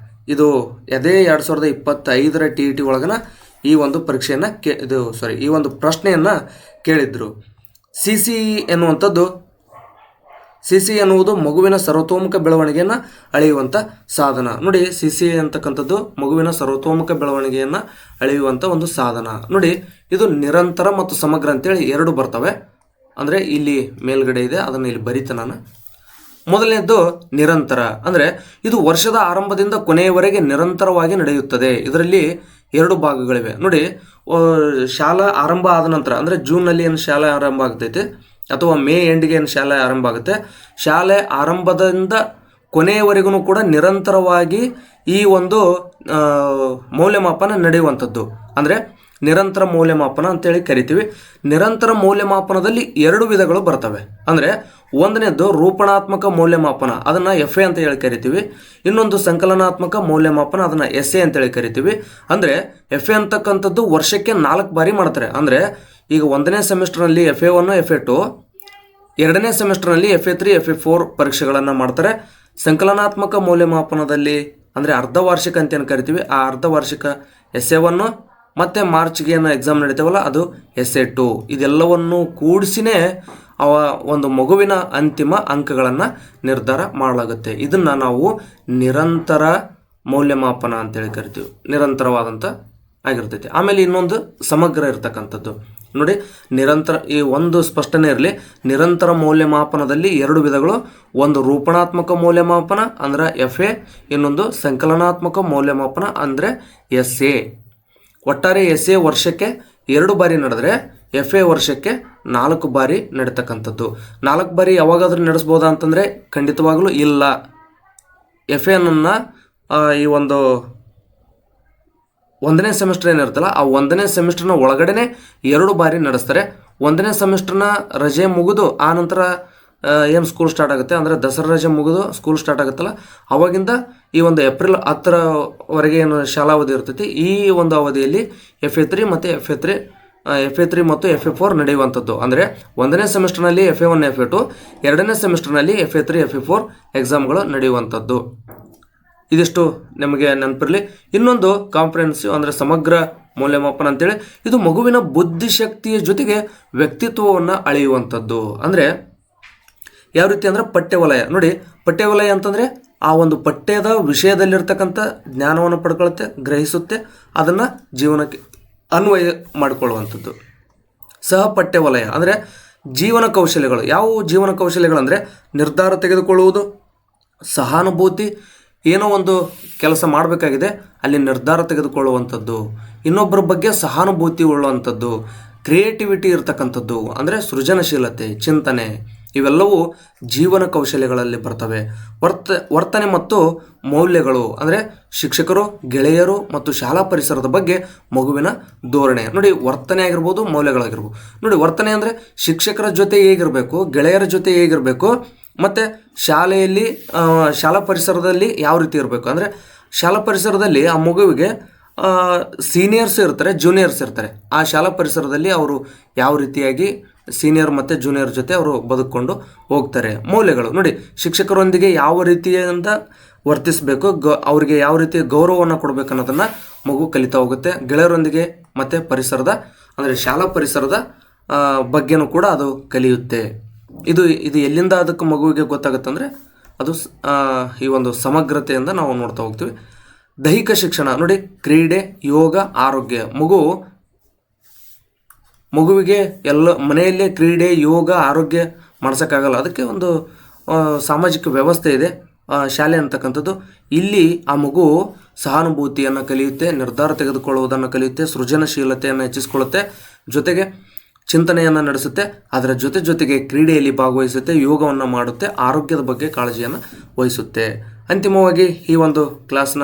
ಇದು ಅದೇ 2025ರ TET ಒಳಗನ ಈ ಒಂದು ಪರೀಕ್ಷೆಯನ್ನು ಈ ಒಂದು ಪ್ರಶ್ನೆಯನ್ನು ಕೇಳಿದ್ರು. CCE ಎನ್ನುವುದು ಮಗುವಿನ ಸರ್ವತೋಮುಖ ಬೆಳವಣಿಗೆಯನ್ನು ಅಳೆಯುವಂಥ ಸಾಧನ. ನೋಡಿ, CCA ಅಂತಕ್ಕಂಥದ್ದು ಮಗುವಿನ ಸರ್ವತೋಮುಖ ಬೆಳವಣಿಗೆಯನ್ನು ಅಳೆಯುವಂಥ ಒಂದು ಸಾಧನ. ನೋಡಿ, ಇದು ನಿರಂತರ ಮತ್ತು ಸಮಗ್ರ ಅಂತೇಳಿ ಎರಡು ಬರ್ತವೆ. ಅಂದರೆ ಇಲ್ಲಿ ಮೇಲ್ಗಡೆ ಇದೆ, ಅದನ್ನು ಇಲ್ಲಿ ಬರೀತೆ ನಾನು. ಮೊದಲನೇದ್ದು ನಿರಂತರ. ಅಂದರೆ ಇದು ವರ್ಷದ ಆರಂಭದಿಂದ ಕೊನೆಯವರೆಗೆ ನಿರಂತರವಾಗಿ ನಡೆಯುತ್ತದೆ. ಇದರಲ್ಲಿ 2 ಭಾಗಗಳಿವೆ. ನೋಡಿ, ಶಾಲಾ ಆರಂಭ ಆದ ನಂತರ ಅಂದರೆ ಜೂನ್ನಲ್ಲಿ ಏನು ಶಾಲೆ ಆರಂಭ ಆಗ್ತೈತೆ ಅಥವಾ ಮೇ ಎಂಡ್ಗೆ ಏನು ಶಾಲೆ ಆರಂಭ ಆಗುತ್ತೆ, ಶಾಲೆ ಆರಂಭದಿಂದ ಕೊನೆಯವರೆಗೂ ಕೂಡ ನಿರಂತರವಾಗಿ ಈ ಒಂದು ಮೌಲ್ಯಮಾಪನ ನಡೆಯುವಂಥದ್ದು ಅಂದರೆ ನಿರಂತರ ಮೌಲ್ಯಮಾಪನ ಅಂತೇಳಿ ಕರಿತೀವಿ. ನಿರಂತರ ಮೌಲ್ಯಮಾಪನದಲ್ಲಿ 2 ವಿಧಗಳು ಬರ್ತವೆ. ಅಂದರೆ ಒಂದನೇದು ರೂಪಣಾತ್ಮಕ ಮೌಲ್ಯಮಾಪನ, ಅದನ್ನು FA ಅಂತ ಹೇಳಿ ಕರಿತೀವಿ. ಇನ್ನೊಂದು ಸಂಕಲನಾತ್ಮಕ ಮೌಲ್ಯಮಾಪನ, ಅದನ್ನು SA ಅಂತೇಳಿ ಕರಿತೀವಿ. ಅಂದರೆ FA ಅಂತಕ್ಕಂಥದ್ದು ವರ್ಷಕ್ಕೆ 4 ಬಾರಿ ಮಾಡ್ತಾರೆ. ಅಂದರೆ ಈಗ 1ನೇ ಸೆಮಿಸ್ಟರ್ನಲ್ಲಿ FA1 FA2, 2ನೇ ಸೆಮಿಸ್ಟರ್ನಲ್ಲಿ FA3 FA4 ಪರೀಕ್ಷೆಗಳನ್ನು ಮಾಡ್ತಾರೆ. ಸಂಕಲನಾತ್ಮಕ ಮೌಲ್ಯಮಾಪನದಲ್ಲಿ ಅಂದರೆ ಅರ್ಧ ವಾರ್ಷಿಕ ಅಂತ ಏನು ಕರಿತೀವಿ, ಆ ಅರ್ಧ ವಾರ್ಷಿಕ SA1 ಮತ್ತು ಮಾರ್ಚ್ಗೆ ಏನು ಎಕ್ಸಾಮ್ ನಡೀತಾವಲ್ಲ ಅದು SA2. ಇದೆಲ್ಲವನ್ನು ಕೂಡಿಸಿನೇ ಒಂದು ಮಗುವಿನ ಅಂತಿಮ ಅಂಕಗಳನ್ನು ನಿರ್ಧಾರ ಮಾಡಲಾಗುತ್ತೆ. ಇದನ್ನು ನಾವು ನಿರಂತರ ಮೌಲ್ಯಮಾಪನ ಅಂತೇಳಿ ಕರಿತೀವಿ, ನಿರಂತರವಾದಂಥ ಆಗಿರ್ತೈತಿ. ಆಮೇಲೆ ಇನ್ನೊಂದು ಸಮಗ್ರ ಇರತಕ್ಕಂಥದ್ದು. ನೋಡಿ, ನಿರಂತರ ಈ ಒಂದು ಸ್ಪಷ್ಟನೆ ಇರಲಿ, ನಿರಂತರ ಮೌಲ್ಯಮಾಪನದಲ್ಲಿ 2 ವಿಧಗಳು. ಒಂದು ರೂಪಣಾತ್ಮಕ ಮೌಲ್ಯಮಾಪನ ಅಂದರೆ FA, ಇನ್ನೊಂದು ಸಂಕಲನಾತ್ಮಕ ಮೌಲ್ಯಮಾಪನ ಅಂದರೆ SA. ಒಟ್ಟಾರೆ SA ವರ್ಷಕ್ಕೆ 2 ಬಾರಿ ನಡೆದರೆ FA ವರ್ಷಕ್ಕೆ 4 ಬಾರಿ ನಡೀತಕ್ಕಂಥದ್ದು. 4 ಬಾರಿ ಯಾವಾಗಾದ್ರೂ ನಡೆಸ್ಬೋದಾ ಅಂತಂದರೆ ಖಂಡಿತವಾಗಲೂ ಇಲ್ಲ. FAನನ್ನು ಈ ಒಂದು 1ನೇ ಸೆಮಿಸ್ಟರ್ ಏನಿರುತ್ತಲ್ಲ ಆ 1ನೇ ಸೆಮಿಸ್ಟರ್ನ ಒಳಗಡೆ 2 ಬಾರಿ ನಡೆಸ್ತಾರೆ. 1ನೇ ಸೆಮಿಸ್ಟರ್ನ ರಜೆ ಮುಗಿದು ಆ ನಂತರ ಏನು ಸ್ಕೂಲ್ ಸ್ಟಾರ್ಟ್ ಆಗುತ್ತೆ ಅಂದರೆ ದಸರಾ ರಜೆ ಮುಗಿದು ಸ್ಕೂಲ್ ಸ್ಟಾರ್ಟ್ ಆಗುತ್ತಲ್ಲ ಅವಾಗಿಂದ ಈ ಒಂದು ಏಪ್ರಿಲ್ 10ರವರೆಗೆ ಏನು ಶಾಲಾವಧಿ ಇರ್ತೈತಿ, ಈ ಒಂದು ಅವಧಿಯಲ್ಲಿ FA3 ಮತ್ತು FA3 ಮತ್ತು FA4 ನಡೆಯುವಂಥದ್ದು. ಅಂದರೆ 1ನೇ ಸೆಮಿಸ್ಟರ್ನಲ್ಲಿ FA1 FA2, 2ನೇ ಸೆಮಿಸ್ಟರ್ನಲ್ಲಿ FA3 FA4 ಎಕ್ಸಾಮ್ಗಳು ನಡೆಯುವಂಥದ್ದು. ಇದಿಷ್ಟು ನಿಮಗೆ ನೆನಪಿರಲಿ. ಇನ್ನೊಂದು ಕಾಂಪ್ರಿಹೆನ್ಸಿವ್ ಅಂದರೆ ಸಮಗ್ರ ಮೌಲ್ಯಮಾಪನ ಅಂತೇಳಿ, ಇದು ಮಗುವಿನ ಬುದ್ಧಿಶಕ್ತಿಯ ಜೊತೆಗೆ ವ್ಯಕ್ತಿತ್ವವನ್ನು ಅಳೆಯುವಂಥದ್ದು. ಅಂದರೆ ಯಾವ ರೀತಿ ಅಂದರೆ ಪಠ್ಯವಲಯ. ನೋಡಿ, ಪಠ್ಯವಲಯ ಅಂತಂದರೆ ಆ ಒಂದು ಪಠ್ಯದ ವಿಷಯದಲ್ಲಿರ್ತಕ್ಕಂಥ ಜ್ಞಾನವನ್ನು ಪಡ್ಕೊಳ್ಳುತ್ತೆ, ಗ್ರಹಿಸುತ್ತೆ, ಅದನ್ನು ಜೀವನಕ್ಕೆ ಅನ್ವಯ ಮಾಡಿಕೊಳ್ಳುವಂಥದ್ದು. ಸಹ ಪಠ್ಯವಲಯ ಅಂದರೆ ಜೀವನ ಕೌಶಲ್ಯಗಳು. ಯಾವುವು ಜೀವನ ಕೌಶಲ್ಯಗಳಂದರೆ ನಿರ್ಧಾರ ತೆಗೆದುಕೊಳ್ಳುವುದು, ಸಹಾನುಭೂತಿ, ಏನೋ ಒಂದು ಕೆಲಸ ಮಾಡಬೇಕಾಗಿದೆ ಅಲ್ಲಿ ನಿರ್ಧಾರ ತೆಗೆದುಕೊಳ್ಳುವಂಥದ್ದು, ಇನ್ನೊಬ್ಬರ ಬಗ್ಗೆ ಸಹಾನುಭೂತಿ ಉಳ್ಳುವಂಥದ್ದು, ಕ್ರಿಯೇಟಿವಿಟಿ ಇರತಕ್ಕಂಥದ್ದು, ಅಂದರೆ ಸೃಜನಶೀಲತೆ, ಚಿಂತನೆ, ಇವೆಲ್ಲವೂ ಜೀವನ ಕೌಶಲ್ಯಗಳಲ್ಲಿ ಬರ್ತವೆ. ವರ್ತನೆ ಮತ್ತು ಮೌಲ್ಯಗಳು, ಅಂದರೆ ಶಿಕ್ಷಕರು, ಗೆಳೆಯರು ಮತ್ತು ಶಾಲಾ ಪರಿಸರದ ಬಗ್ಗೆ ಮಗುವಿನ ಧೋರಣೆ. ನೋಡಿ, ವರ್ತನೆ ಆಗಿರ್ಬೋದು, ಮೌಲ್ಯಗಳಾಗಿರ್ಬೋದು. ನೋಡಿ, ವರ್ತನೆ ಅಂದರೆ ಶಿಕ್ಷಕರ ಜೊತೆ ಹೇಗಿರಬೇಕು, ಗೆಳೆಯರ ಜೊತೆ ಹೇಗಿರಬೇಕು, ಮತ್ತು ಶಾಲೆಯಲ್ಲಿ ಶಾಲಾ ಪರಿಸರದಲ್ಲಿ ಯಾವ ರೀತಿ ಇರಬೇಕು. ಅಂದರೆ ಶಾಲಾ ಪರಿಸರದಲ್ಲಿ ಆ ಮಗುವಿಗೆ ಸೀನಿಯರ್ಸ್ ಇರ್ತಾರೆ, ಜೂನಿಯರ್ಸ್ ಇರ್ತಾರೆ. ಆ ಶಾಲಾ ಪರಿಸರದಲ್ಲಿ ಅವರು ಯಾವ ರೀತಿಯಾಗಿ ಸೀನಿಯರ್ ಮತ್ತು ಜೂನಿಯರ್ ಜೊತೆ ಅವರು ಬದುಕೊಂಡು ಹೋಗ್ತಾರೆ. ಮೌಲ್ಯಗಳು ನೋಡಿ, ಶಿಕ್ಷಕರೊಂದಿಗೆ ಯಾವ ರೀತಿಯಿಂದ ವರ್ತಿಸಬೇಕು, ಅವರಿಗೆ ಯಾವ ರೀತಿ ಗೌರವವನ್ನು ಕೊಡಬೇಕು ಅನ್ನೋದನ್ನು ಮಗು ಕಲಿತಾ ಹೋಗುತ್ತೆ. ಗೆಳೆಯರೊಂದಿಗೆ ಮತ್ತು ಪರಿಸರದ, ಅಂದರೆ ಶಾಲಾ ಪರಿಸರದ ಬಗ್ಗೆನೂ ಕೂಡ ಅದು ಕಲಿಯುತ್ತೆ. ಇದು ಎಲ್ಲಿಂದ ಅದಕ್ಕೆ ಮಗುವಿಗೆ ಗೊತ್ತಾಗುತ್ತೆ ಅಂದರೆ ಅದು ಈ ಒಂದು ಸಮಗ್ರತೆಯಿಂದ ನಾವು ನೋಡ್ತಾ ಹೋಗ್ತೀವಿ. ದೈಹಿಕ ಶಿಕ್ಷಣ ನೋಡಿ, ಕ್ರೀಡೆ, ಯೋಗ, ಆರೋಗ್ಯ. ಮಗುವಿಗೆ ಎಲ್ಲ ಮನೆಯಲ್ಲೇ ಕ್ರೀಡೆ, ಯೋಗ, ಆರೋಗ್ಯ ಮಾಡ್ಸೋಕ್ಕಾಗಲ್ಲ. ಅದಕ್ಕೆ ಒಂದು ಸಾಮಾಜಿಕ ವ್ಯವಸ್ಥೆ ಇದೆ, ಶಾಲೆ ಅಂತಕ್ಕಂಥದ್ದು. ಇಲ್ಲಿ ಆ ಮಗು ಸಹಾನುಭೂತಿಯನ್ನು ಕಲಿಯುತ್ತೆ, ನಿರ್ಧಾರ ತೆಗೆದುಕೊಳ್ಳುವುದನ್ನು ಕಲಿಯುತ್ತೆ, ಸೃಜನಶೀಲತೆಯನ್ನು ಹೆಚ್ಚಿಸಿಕೊಳ್ಳುತ್ತೆ, ಜೊತೆಗೆ ಚಿಂತನೆಯನ್ನು ನಡೆಸುತ್ತೆ. ಅದರ ಜೊತೆಗೆ ಕ್ರೀಡೆಯಲ್ಲಿ ಭಾಗವಹಿಸುತ್ತೆ, ಯೋಗವನ್ನು ಮಾಡುತ್ತೆ, ಆರೋಗ್ಯದ ಬಗ್ಗೆ ಕಾಳಜಿಯನ್ನು ವಹಿಸುತ್ತೆ. ಅಂತಿಮವಾಗಿ ಈ ಒಂದು ಕ್ಲಾಸ್ನ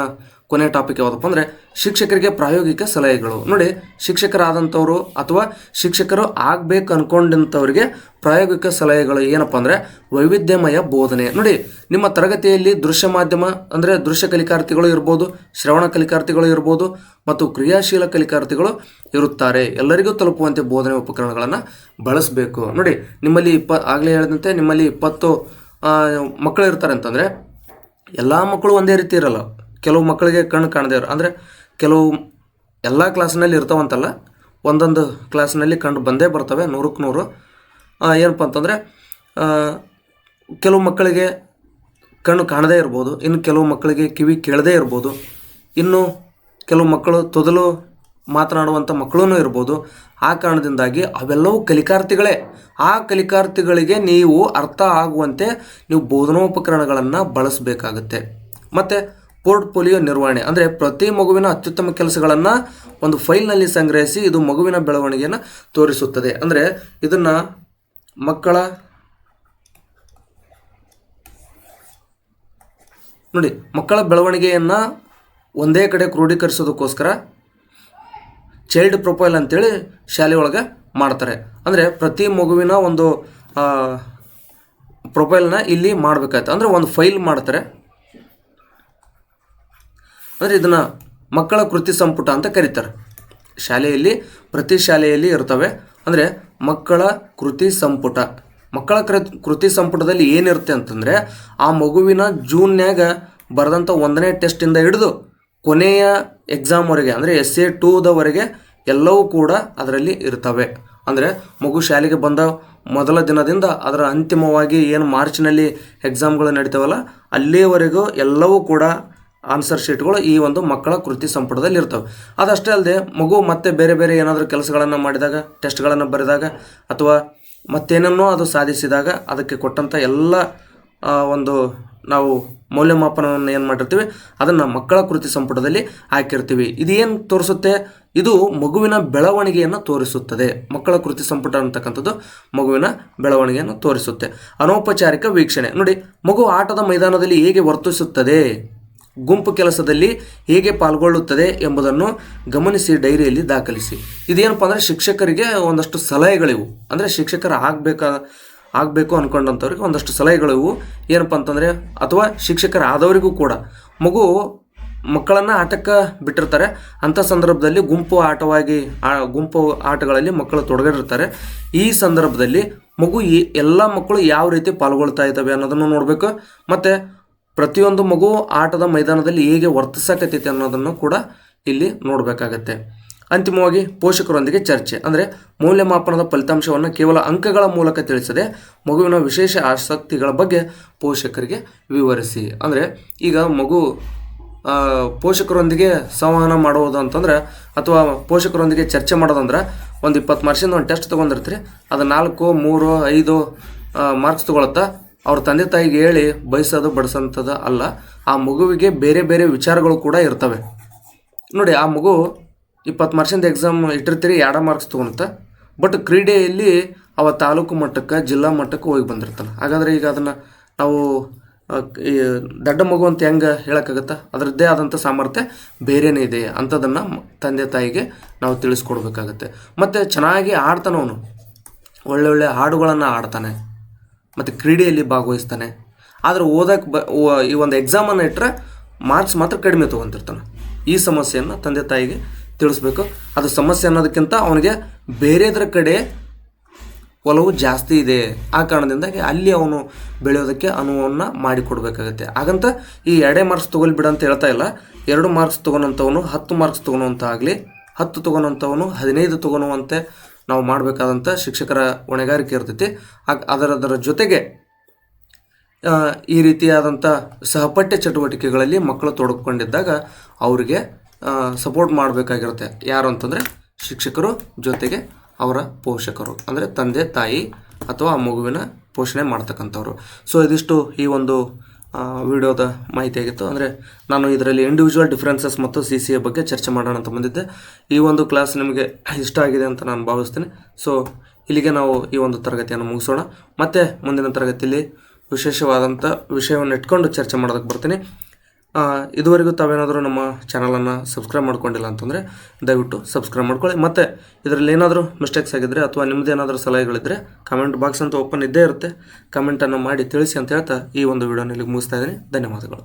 ಕೊನೆ ಟಾಪಿಕ್ ಯಾವುದಪ್ಪ ಅಂದರೆ ಶಿಕ್ಷಕರಿಗೆ ಪ್ರಾಯೋಗಿಕ ಸಲಹೆಗಳು. ನೋಡಿ, ಶಿಕ್ಷಕರಾದಂಥವ್ರು ಅಥವಾ ಶಿಕ್ಷಕರು ಆಗಬೇಕು ಅಂದ್ಕೊಂಡಂಥವ್ರಿಗೆ ಪ್ರಾಯೋಗಿಕ ಸಲಹೆಗಳು ಏನಪ್ಪ ಅಂದರೆ ವೈವಿಧ್ಯಮಯ ಬೋಧನೆ. ನೋಡಿ, ನಿಮ್ಮ ತರಗತಿಯಲ್ಲಿ ದೃಶ್ಯ ಮಾಧ್ಯಮ ಅಂದರೆ ದೃಶ್ಯ ಕಲಿಕಾರ್ಥಿಗಳು ಇರ್ಬೋದು, ಶ್ರವಣ ಕಲಿಕಾರ್ಥಿಗಳು ಇರ್ಬೋದು ಮತ್ತು ಕ್ರಿಯಾಶೀಲ ಕಲಿಕಾರ್ಥಿಗಳು ಇರುತ್ತಾರೆ. ಎಲ್ಲರಿಗೂ ತಲುಪುವಂತೆ ಬೋಧನೆ ಉಪಕರಣಗಳನ್ನು ಬಳಸಬೇಕು. ನೋಡಿ, ನಿಮ್ಮಲ್ಲಿ ಆಗಲೇ ಹೇಳಿದಂತೆ ನಿಮ್ಮಲ್ಲಿ 20 ಮಕ್ಕಳು ಇರ್ತಾರೆ ಅಂತಂದರೆ ಎಲ್ಲ ಮಕ್ಕಳು ಒಂದೇ ರೀತಿ ಇರಲ್ಲ. ಕೆಲವು ಮಕ್ಕಳಿಗೆ ಕಣ್ಣು ಕಾಣದೇ ಅಂದರೆ ಕೆಲವು ಎಲ್ಲ ಕ್ಲಾಸ್ನಲ್ಲಿ ಇರ್ತಾವಂತಲ್ಲ, ಒಂದೊಂದು ಕ್ಲಾಸ್ನಲ್ಲಿ ಕಂಡು ಬಂದೇ ಬರ್ತವೆ 100ಕ್ಕೆ 100. ಏನಪ್ಪ ಅಂತಂದರೆ ಕೆಲವು ಮಕ್ಕಳಿಗೆ ಕಣ್ಣು ಕಾಣದೇ ಇರ್ಬೋದು, ಇನ್ನು ಕೆಲವು ಮಕ್ಕಳಿಗೆ ಕಿವಿ ಕೇಳದೇ ಇರ್ಬೋದು, ಇನ್ನು ಕೆಲವು ಮಕ್ಕಳು ತೊದಲು ಮಾತನಾಡುವಂಥ ಮಕ್ಕಳೂ ಇರ್ಬೋದು. ಆ ಕಾರಣದಿಂದಾಗಿ ಅವೆಲ್ಲವೂ ಕಲಿಕಾರ್ಥಿಗಳೇ. ಆ ಕಲಿಕಾರ್ಥಿಗಳಿಗೆ ನೀವು ಅರ್ಥ ಆಗುವಂತೆ ನೀವು ಬೋಧನೋಪಕರಣಗಳನ್ನು ಬಳಸಬೇಕಾಗುತ್ತೆ. ಮತ್ತು ಪೋರ್ಟ್ಫೋಲಿಯೋ ನಿರ್ವಹಣೆ ಅಂದರೆ ಪ್ರತಿ ಮಗುವಿನ ಅತ್ಯುತ್ತಮ ಕೆಲಸಗಳನ್ನು ಒಂದು ಫೈಲ್ನಲ್ಲಿ ಸಂಗ್ರಹಿಸಿ ಇದು ಮಗುವಿನ ಬೆಳವಣಿಗೆಯನ್ನು ತೋರಿಸುತ್ತದೆ. ಅಂದರೆ ಇದನ್ನು ಮಕ್ಕಳ ಬೆಳವಣಿಗೆಯನ್ನು ಒಂದೇ ಕಡೆ ಕ್ರೋಢೀಕರಿಸೋದಕ್ಕೋಸ್ಕರ ಚೈಲ್ಡ್ ಪ್ರೊಫೈಲ್ ಅಂತೇಳಿ ಶಾಲೆಯೊಳಗೆ ಮಾಡ್ತಾರೆ. ಅಂದರೆ ಪ್ರತಿ ಮಗುವಿನ ಒಂದು ಪ್ರೊಫೈಲ್ನ ಇಲ್ಲಿ ಮಾಡಬೇಕಾಯ್ತು. ಅಂದರೆ ಒಂದು ಫೈಲ್ ಮಾಡ್ತಾರೆ. ಅಂದರೆ ಇದನ್ನು ಮಕ್ಕಳ ಕೃತಿ ಸಂಪುಟ ಅಂತ ಕರೀತಾರೆ. ಶಾಲೆಯಲ್ಲಿ ಪ್ರತಿ ಶಾಲೆಯಲ್ಲಿ ಇರ್ತವೆ. ಅಂದರೆ ಮಕ್ಕಳ ಕೃತಿ ಸಂಪುಟ. ಮಕ್ಕಳ ಕೃತಿ ಸಂಪುಟದಲ್ಲಿ ಏನಿರುತ್ತೆ ಅಂತಂದರೆ ಆ ಮಗುವಿನ ಜೂನ್ಯಾಗ ಬರೆದಂಥ 1ನೇ ಟೆಸ್ಟಿಂದ ಹಿಡಿದು ಕೊನೆಯ ಎಕ್ಸಾಮ್ವರೆಗೆ ಅಂದರೆ SA 2ದವರೆಗೆ ಎಲ್ಲವೂ ಕೂಡ ಅದರಲ್ಲಿ ಇರ್ತವೆ. ಅಂದರೆ ಮಗು ಶಾಲೆಗೆ ಬಂದ ಮೊದಲ ದಿನದಿಂದ ಅದರ ಅಂತಿಮವಾಗಿ ಏನು ಮಾರ್ಚ್ನಲ್ಲಿ ಎಕ್ಸಾಮ್ಗಳು ನಡೀತಾವಲ್ಲ ಅಲ್ಲಿಯವರೆಗೂ ಎಲ್ಲವೂ ಕೂಡ ಆನ್ಸರ್ ಶೀಟ್ಗಳು ಈ ಒಂದು ಮಕ್ಕಳ ಕೃತಿ ಸಂಪುಟದಲ್ಲಿ ಇರ್ತವೆ. ಅದಷ್ಟೇ ಅಲ್ಲದೆ ಮಗು ಮತ್ತೆ ಬೇರೆ ಏನಾದರೂ ಕೆಲಸಗಳನ್ನು ಮಾಡಿದಾಗ, ಟೆಸ್ಟ್ಗಳನ್ನು ಬರೆದಾಗ ಅಥವಾ ಮತ್ತೇನನ್ನೋ ಅದು ಸಾಧಿಸಿದಾಗ ಅದಕ್ಕೆ ಕೊಟ್ಟಂಥ ಎಲ್ಲ ಒಂದು ನಾವು ಮೌಲ್ಯಮಾಪನವನ್ನು ಏನು ಮಾಡಿರ್ತೀವಿ ಅದನ್ನು ಮಕ್ಕಳ ಕೃತಿ ಸಂಪುಟದಲ್ಲಿ ಹಾಕಿರ್ತೀವಿ. ಇದೇನು ತೋರಿಸುತ್ತೆ? ಇದು ಮಗುವಿನ ಬೆಳವಣಿಗೆಯನ್ನು ತೋರಿಸುತ್ತದೆ. ಮಕ್ಕಳ ಕೃತಿ ಸಂಪುಟ ಅಂತಕ್ಕಂಥದ್ದು ಮಗುವಿನ ಬೆಳವಣಿಗೆಯನ್ನು ತೋರಿಸುತ್ತೆ. ಅನೌಪಚಾರಿಕ ವೀಕ್ಷಣೆ ನೋಡಿ, ಮಗು ಆಟದ ಮೈದಾನದಲ್ಲಿ ಹೇಗೆ ವರ್ತಿಸುತ್ತದೆ, ಗುಂಪು ಕೆಲಸದಲ್ಲಿ ಹೇಗೆ ಪಾಲ್ಗೊಳ್ಳುತ್ತದೆ ಎಂಬುದನ್ನು ಗಮನಿಸಿ ಡೈರಿಯಲ್ಲಿ ದಾಖಲಿಸಿ. ಇದೇನಪ್ಪ ಅಂದರೆ ಶಿಕ್ಷಕರಿಗೆ ಒಂದಷ್ಟು ಸಲಹೆಗಳಿವು. ಅಂದರೆ ಶಿಕ್ಷಕರು ಆಗಬೇಕು ಅಂದ್ಕೊಂಡಂಥವ್ರಿಗೆ ಒಂದಷ್ಟು ಸಲಹೆಗಳಿವು. ಏನಪ್ಪ ಅಂತಂದರೆ ಅಥವಾ ಶಿಕ್ಷಕರಾದವರಿಗೂ ಕೂಡ ಮಕ್ಕಳನ್ನು ಆಟಕ್ಕೆ ಬಿಟ್ಟಿರ್ತಾರೆ. ಅಂಥ ಸಂದರ್ಭದಲ್ಲಿ ಗುಂಪು ಆಟಗಳಲ್ಲಿ ಮಕ್ಕಳು ತೊಡಗಿರ್ತಾರೆ. ಈ ಸಂದರ್ಭದಲ್ಲಿ ಎಲ್ಲ ಮಕ್ಕಳು ಯಾವ ರೀತಿ ಪಾಲ್ಗೊಳ್ತಾ ಇದ್ದಾವೆ ಅನ್ನೋದನ್ನು ನೋಡಬೇಕು. ಮತ್ತು ಪ್ರತಿಯೊಂದು ಮಗು ಆಟದ ಮೈದಾನದಲ್ಲಿ ಹೇಗೆ ವರ್ತಿಸಕತ್ತೈತೆ ಅನ್ನೋದನ್ನು ಕೂಡ ಇಲ್ಲಿ ನೋಡಬೇಕಾಗತ್ತೆ. ಅಂತಿಮವಾಗಿ ಪೋಷಕರೊಂದಿಗೆ ಚರ್ಚೆ. ಅಂದರೆ ಮೌಲ್ಯಮಾಪನದ ಫಲಿತಾಂಶವನ್ನು ಕೇವಲ ಅಂಕಗಳ ಮೂಲಕ ತಿಳಿಸದೆ ಮಗುವಿನ ವಿಶೇಷ ಆಸಕ್ತಿಗಳ ಬಗ್ಗೆ ಪೋಷಕರಿಗೆ ವಿವರಿಸಿ. ಅಂದರೆ ಈಗ ಮಗು ಪೋಷಕರೊಂದಿಗೆ ಸಂವಹನ ಮಾಡುವುದು ಅಂತಂದ್ರೆ ಅಥವಾ ಪೋಷಕರೊಂದಿಗೆ ಚರ್ಚೆ ಮಾಡೋದಂದ್ರೆ ಒಂದು 20 ಮಾರ್ಕ್ಸಿಂದ ಒಂದು ಟೆಸ್ಟ್ ತೊಗೊಂಡಿರ್ತೀರಿ. ಅದು 4, 3, 5 ಮಾರ್ಕ್ಸ್ ತೊಗೊಳತ್ತಾ ಅವ್ರ ತಂದೆ ತಾಯಿಗೆ ಹೇಳಿ ಬಡಿಸೋಂಥದ್ದು ಅಲ್ಲ. ಆ ಮಗುವಿಗೆ ಬೇರೆ ವಿಚಾರಗಳು ಕೂಡ ಇರ್ತವೆ. ನೋಡಿ, ಆ ಮಗು 20 ಮಾರ್ಕ್ಸಿಂದ ಎಕ್ಸಾಮ್ ಇಟ್ಟಿರ್ತೀರಿ, 2 ಮಾರ್ಕ್ಸ್ ತೊಗೊಳುತ್ತೆ. ಬಟ್ ಕ್ರೀಡೆಯಲ್ಲಿ ಅವ ತಾಲೂಕು ಮಟ್ಟಕ್ಕೆ ಜಿಲ್ಲಾ ಮಟ್ಟಕ್ಕೆ ಹೋಗಿ ಬಂದಿರ್ತಾನೆ. ಹಾಗಾದರೆ ಈಗ ಅದನ್ನು ನಾವು ಈ ದೊಡ್ಡ ಮಗು ಅಂತ ಹೆಂಗೆ ಹೇಳೋಕ್ಕಾಗತ್ತಾ? ಅದರದ್ದೇ ಆದಂಥ ಸಾಮರ್ಥ್ಯ ಬೇರೆಯೇ ಇದೆ ಅಂಥದನ್ನು ತಂದೆ ತಾಯಿಗೆ ನಾವು ತಿಳಿಸ್ಕೊಡ್ಬೇಕಾಗತ್ತೆ. ಮತ್ತು ಚೆನ್ನಾಗಿ ಆಡ್ತಾನೆ, ಅವನು ಒಳ್ಳೊಳ್ಳೆ ಹಾಡುಗಳನ್ನು ಆಡ್ತಾನೆ ಮತ್ತು ಕ್ರೀಡೆಯಲ್ಲಿ ಭಾಗವಹಿಸ್ತಾನೆ. ಆದರೆ ಓದಕ್ಕೆ ಈ ಒಂದು ಎಕ್ಸಾಮನ್ನು ಇಟ್ಟರೆ ಮಾರ್ಕ್ಸ್ ಮಾತ್ರ ಕಡಿಮೆ ತೊಗೊತಿರ್ತಾನೆ. ಈ ಸಮಸ್ಯೆಯನ್ನು ತಂದೆ ತಾಯಿಗೆ ತಿಳಿಸ್ಬೇಕು. ಅದು ಸಮಸ್ಯೆ ಅನ್ನೋದಕ್ಕಿಂತ ಅವನಿಗೆ ಬೇರೆದ್ರ ಕಡೆ ಒಲವು ಜಾಸ್ತಿ ಇದೆ. ಆ ಕಾರಣದಿಂದಾಗಿ ಅಲ್ಲಿ ಅವನು ಬೆಳೆಯೋದಕ್ಕೆ ಅನುವನ್ನು ಮಾಡಿಕೊಡ್ಬೇಕಾಗತ್ತೆ. ಹಾಗಂತ ಈ 2 ಮಾರ್ಕ್ಸ್ ತೊಗೊಳ್ಬಿಡ ಅಂತ ಹೇಳ್ತಾ ಇಲ್ಲ. 2 ಮಾರ್ಕ್ಸ್ ತೊಗೊಳೋಂಥವನು 10 ಮಾರ್ಕ್ಸ್ ತೊಗೊಳೋಂಥ ಆಗಲಿ, 10 ತೊಗೊಳೋಂಥವನು 15 ತೊಗೊಳುವಂತೆ ನಾವು ಮಾಡಬೇಕಾದಂಥ ಶಿಕ್ಷಕರ ಹೊಣೆಗಾರಿಕೆ ಇರ್ತೈತಿ. ಅದರ ಜೊತೆಗೆ ಈ ರೀತಿಯಾದಂಥ ಸಹಪಠ್ಯ ಚಟುವಟಿಕೆಗಳಲ್ಲಿ ಮಕ್ಕಳು ತೊಡಗಿಕೊಂಡಿದ್ದಾಗ ಅವರಿಗೆ ಸಪೋರ್ಟ್ ಮಾಡಬೇಕಾಗಿರುತ್ತೆ. ಯಾರು ಅಂತಂದರೆ ಶಿಕ್ಷಕರು, ಜೊತೆಗೆ ಅವರ ಪೋಷಕರು, ಅಂದರೆ ತಂದೆ ತಾಯಿ ಅಥವಾ ಆ ಮಗುವಿನ ಪೋಷಣೆ ಮಾಡ್ತಕ್ಕಂಥವ್ರು. ಸೊ ಇದಿಷ್ಟು ಈ ಒಂದು ವಿಡಿಯೋದ ಮಾಹಿತಿಯಾಗಿತ್ತು. ಅಂದರೆ ನಾನು ಇದರಲ್ಲಿ ಇಂಡಿವಿಜುವಲ್ ಡಿಫ್ರೆನ್ಸಸ್ ಮತ್ತು CCA ಬಗ್ಗೆ ಚರ್ಚೆ ಮಾಡೋಣ ಅಂತ ಬಂದಿದ್ದೆ. ಈ ಒಂದು ಕ್ಲಾಸ್ ನಿಮಗೆ ಇಷ್ಟ ಆಗಿದೆ ಅಂತ ನಾನು ಭಾವಿಸ್ತೀನಿ. ಸೊ ಇಲ್ಲಿಗೆ ನಾವು ಈ ಒಂದು ತರಗತಿಯನ್ನು ಮುಗಿಸೋಣ. ಮತ್ತು ಮುಂದಿನ ತರಗತಿಯಲ್ಲಿ ವಿಶೇಷವಾದಂಥ ವಿಷಯವನ್ನು ಇಟ್ಕೊಂಡು ಚರ್ಚೆ ಮಾಡೋದಕ್ಕೆ ಬರ್ತೀನಿ. ಇದುವರೆಗೂ ತಾವೇನಾದರೂ ನಮ್ಮ ಚಾನಲನ್ನು ಸಬ್ಸ್ಕ್ರೈಬ್ ಮಾಡ್ಕೊಂಡಿಲ್ಲ ಅಂತಂದರೆ ದಯವಿಟ್ಟು ಸಬ್ಸ್ಕ್ರೈಬ್ ಮಾಡ್ಕೊಳ್ಳಿ. ಮತ್ತು ಇದರಲ್ಲಿ ಏನಾದರೂ ಮಿಸ್ಟೇಕ್ಸ್ ಆಗಿದ್ದರೆ ಅಥವಾ ನಿಮ್ಮದೇನಾದರೂ ಸಲಹೆಗಳಿದ್ದರೆ ಕಮೆಂಟ್ ಬಾಕ್ಸ್ ಅಂತ ಓಪನ್ ಇದ್ದೇ ಇರುತ್ತೆ, ಕಮೆಂಟನ್ನು ಮಾಡಿ ತಿಳಿಸಿ ಅಂತ ಹೇಳ್ತಾ ಈ ಒಂದು ವಿಡಿಯೋನ ಇಲ್ಲಿಗೆ ಮುಗಿಸ್ತಾ ಇದ್ದೀನಿ. ಧನ್ಯವಾದಗಳು.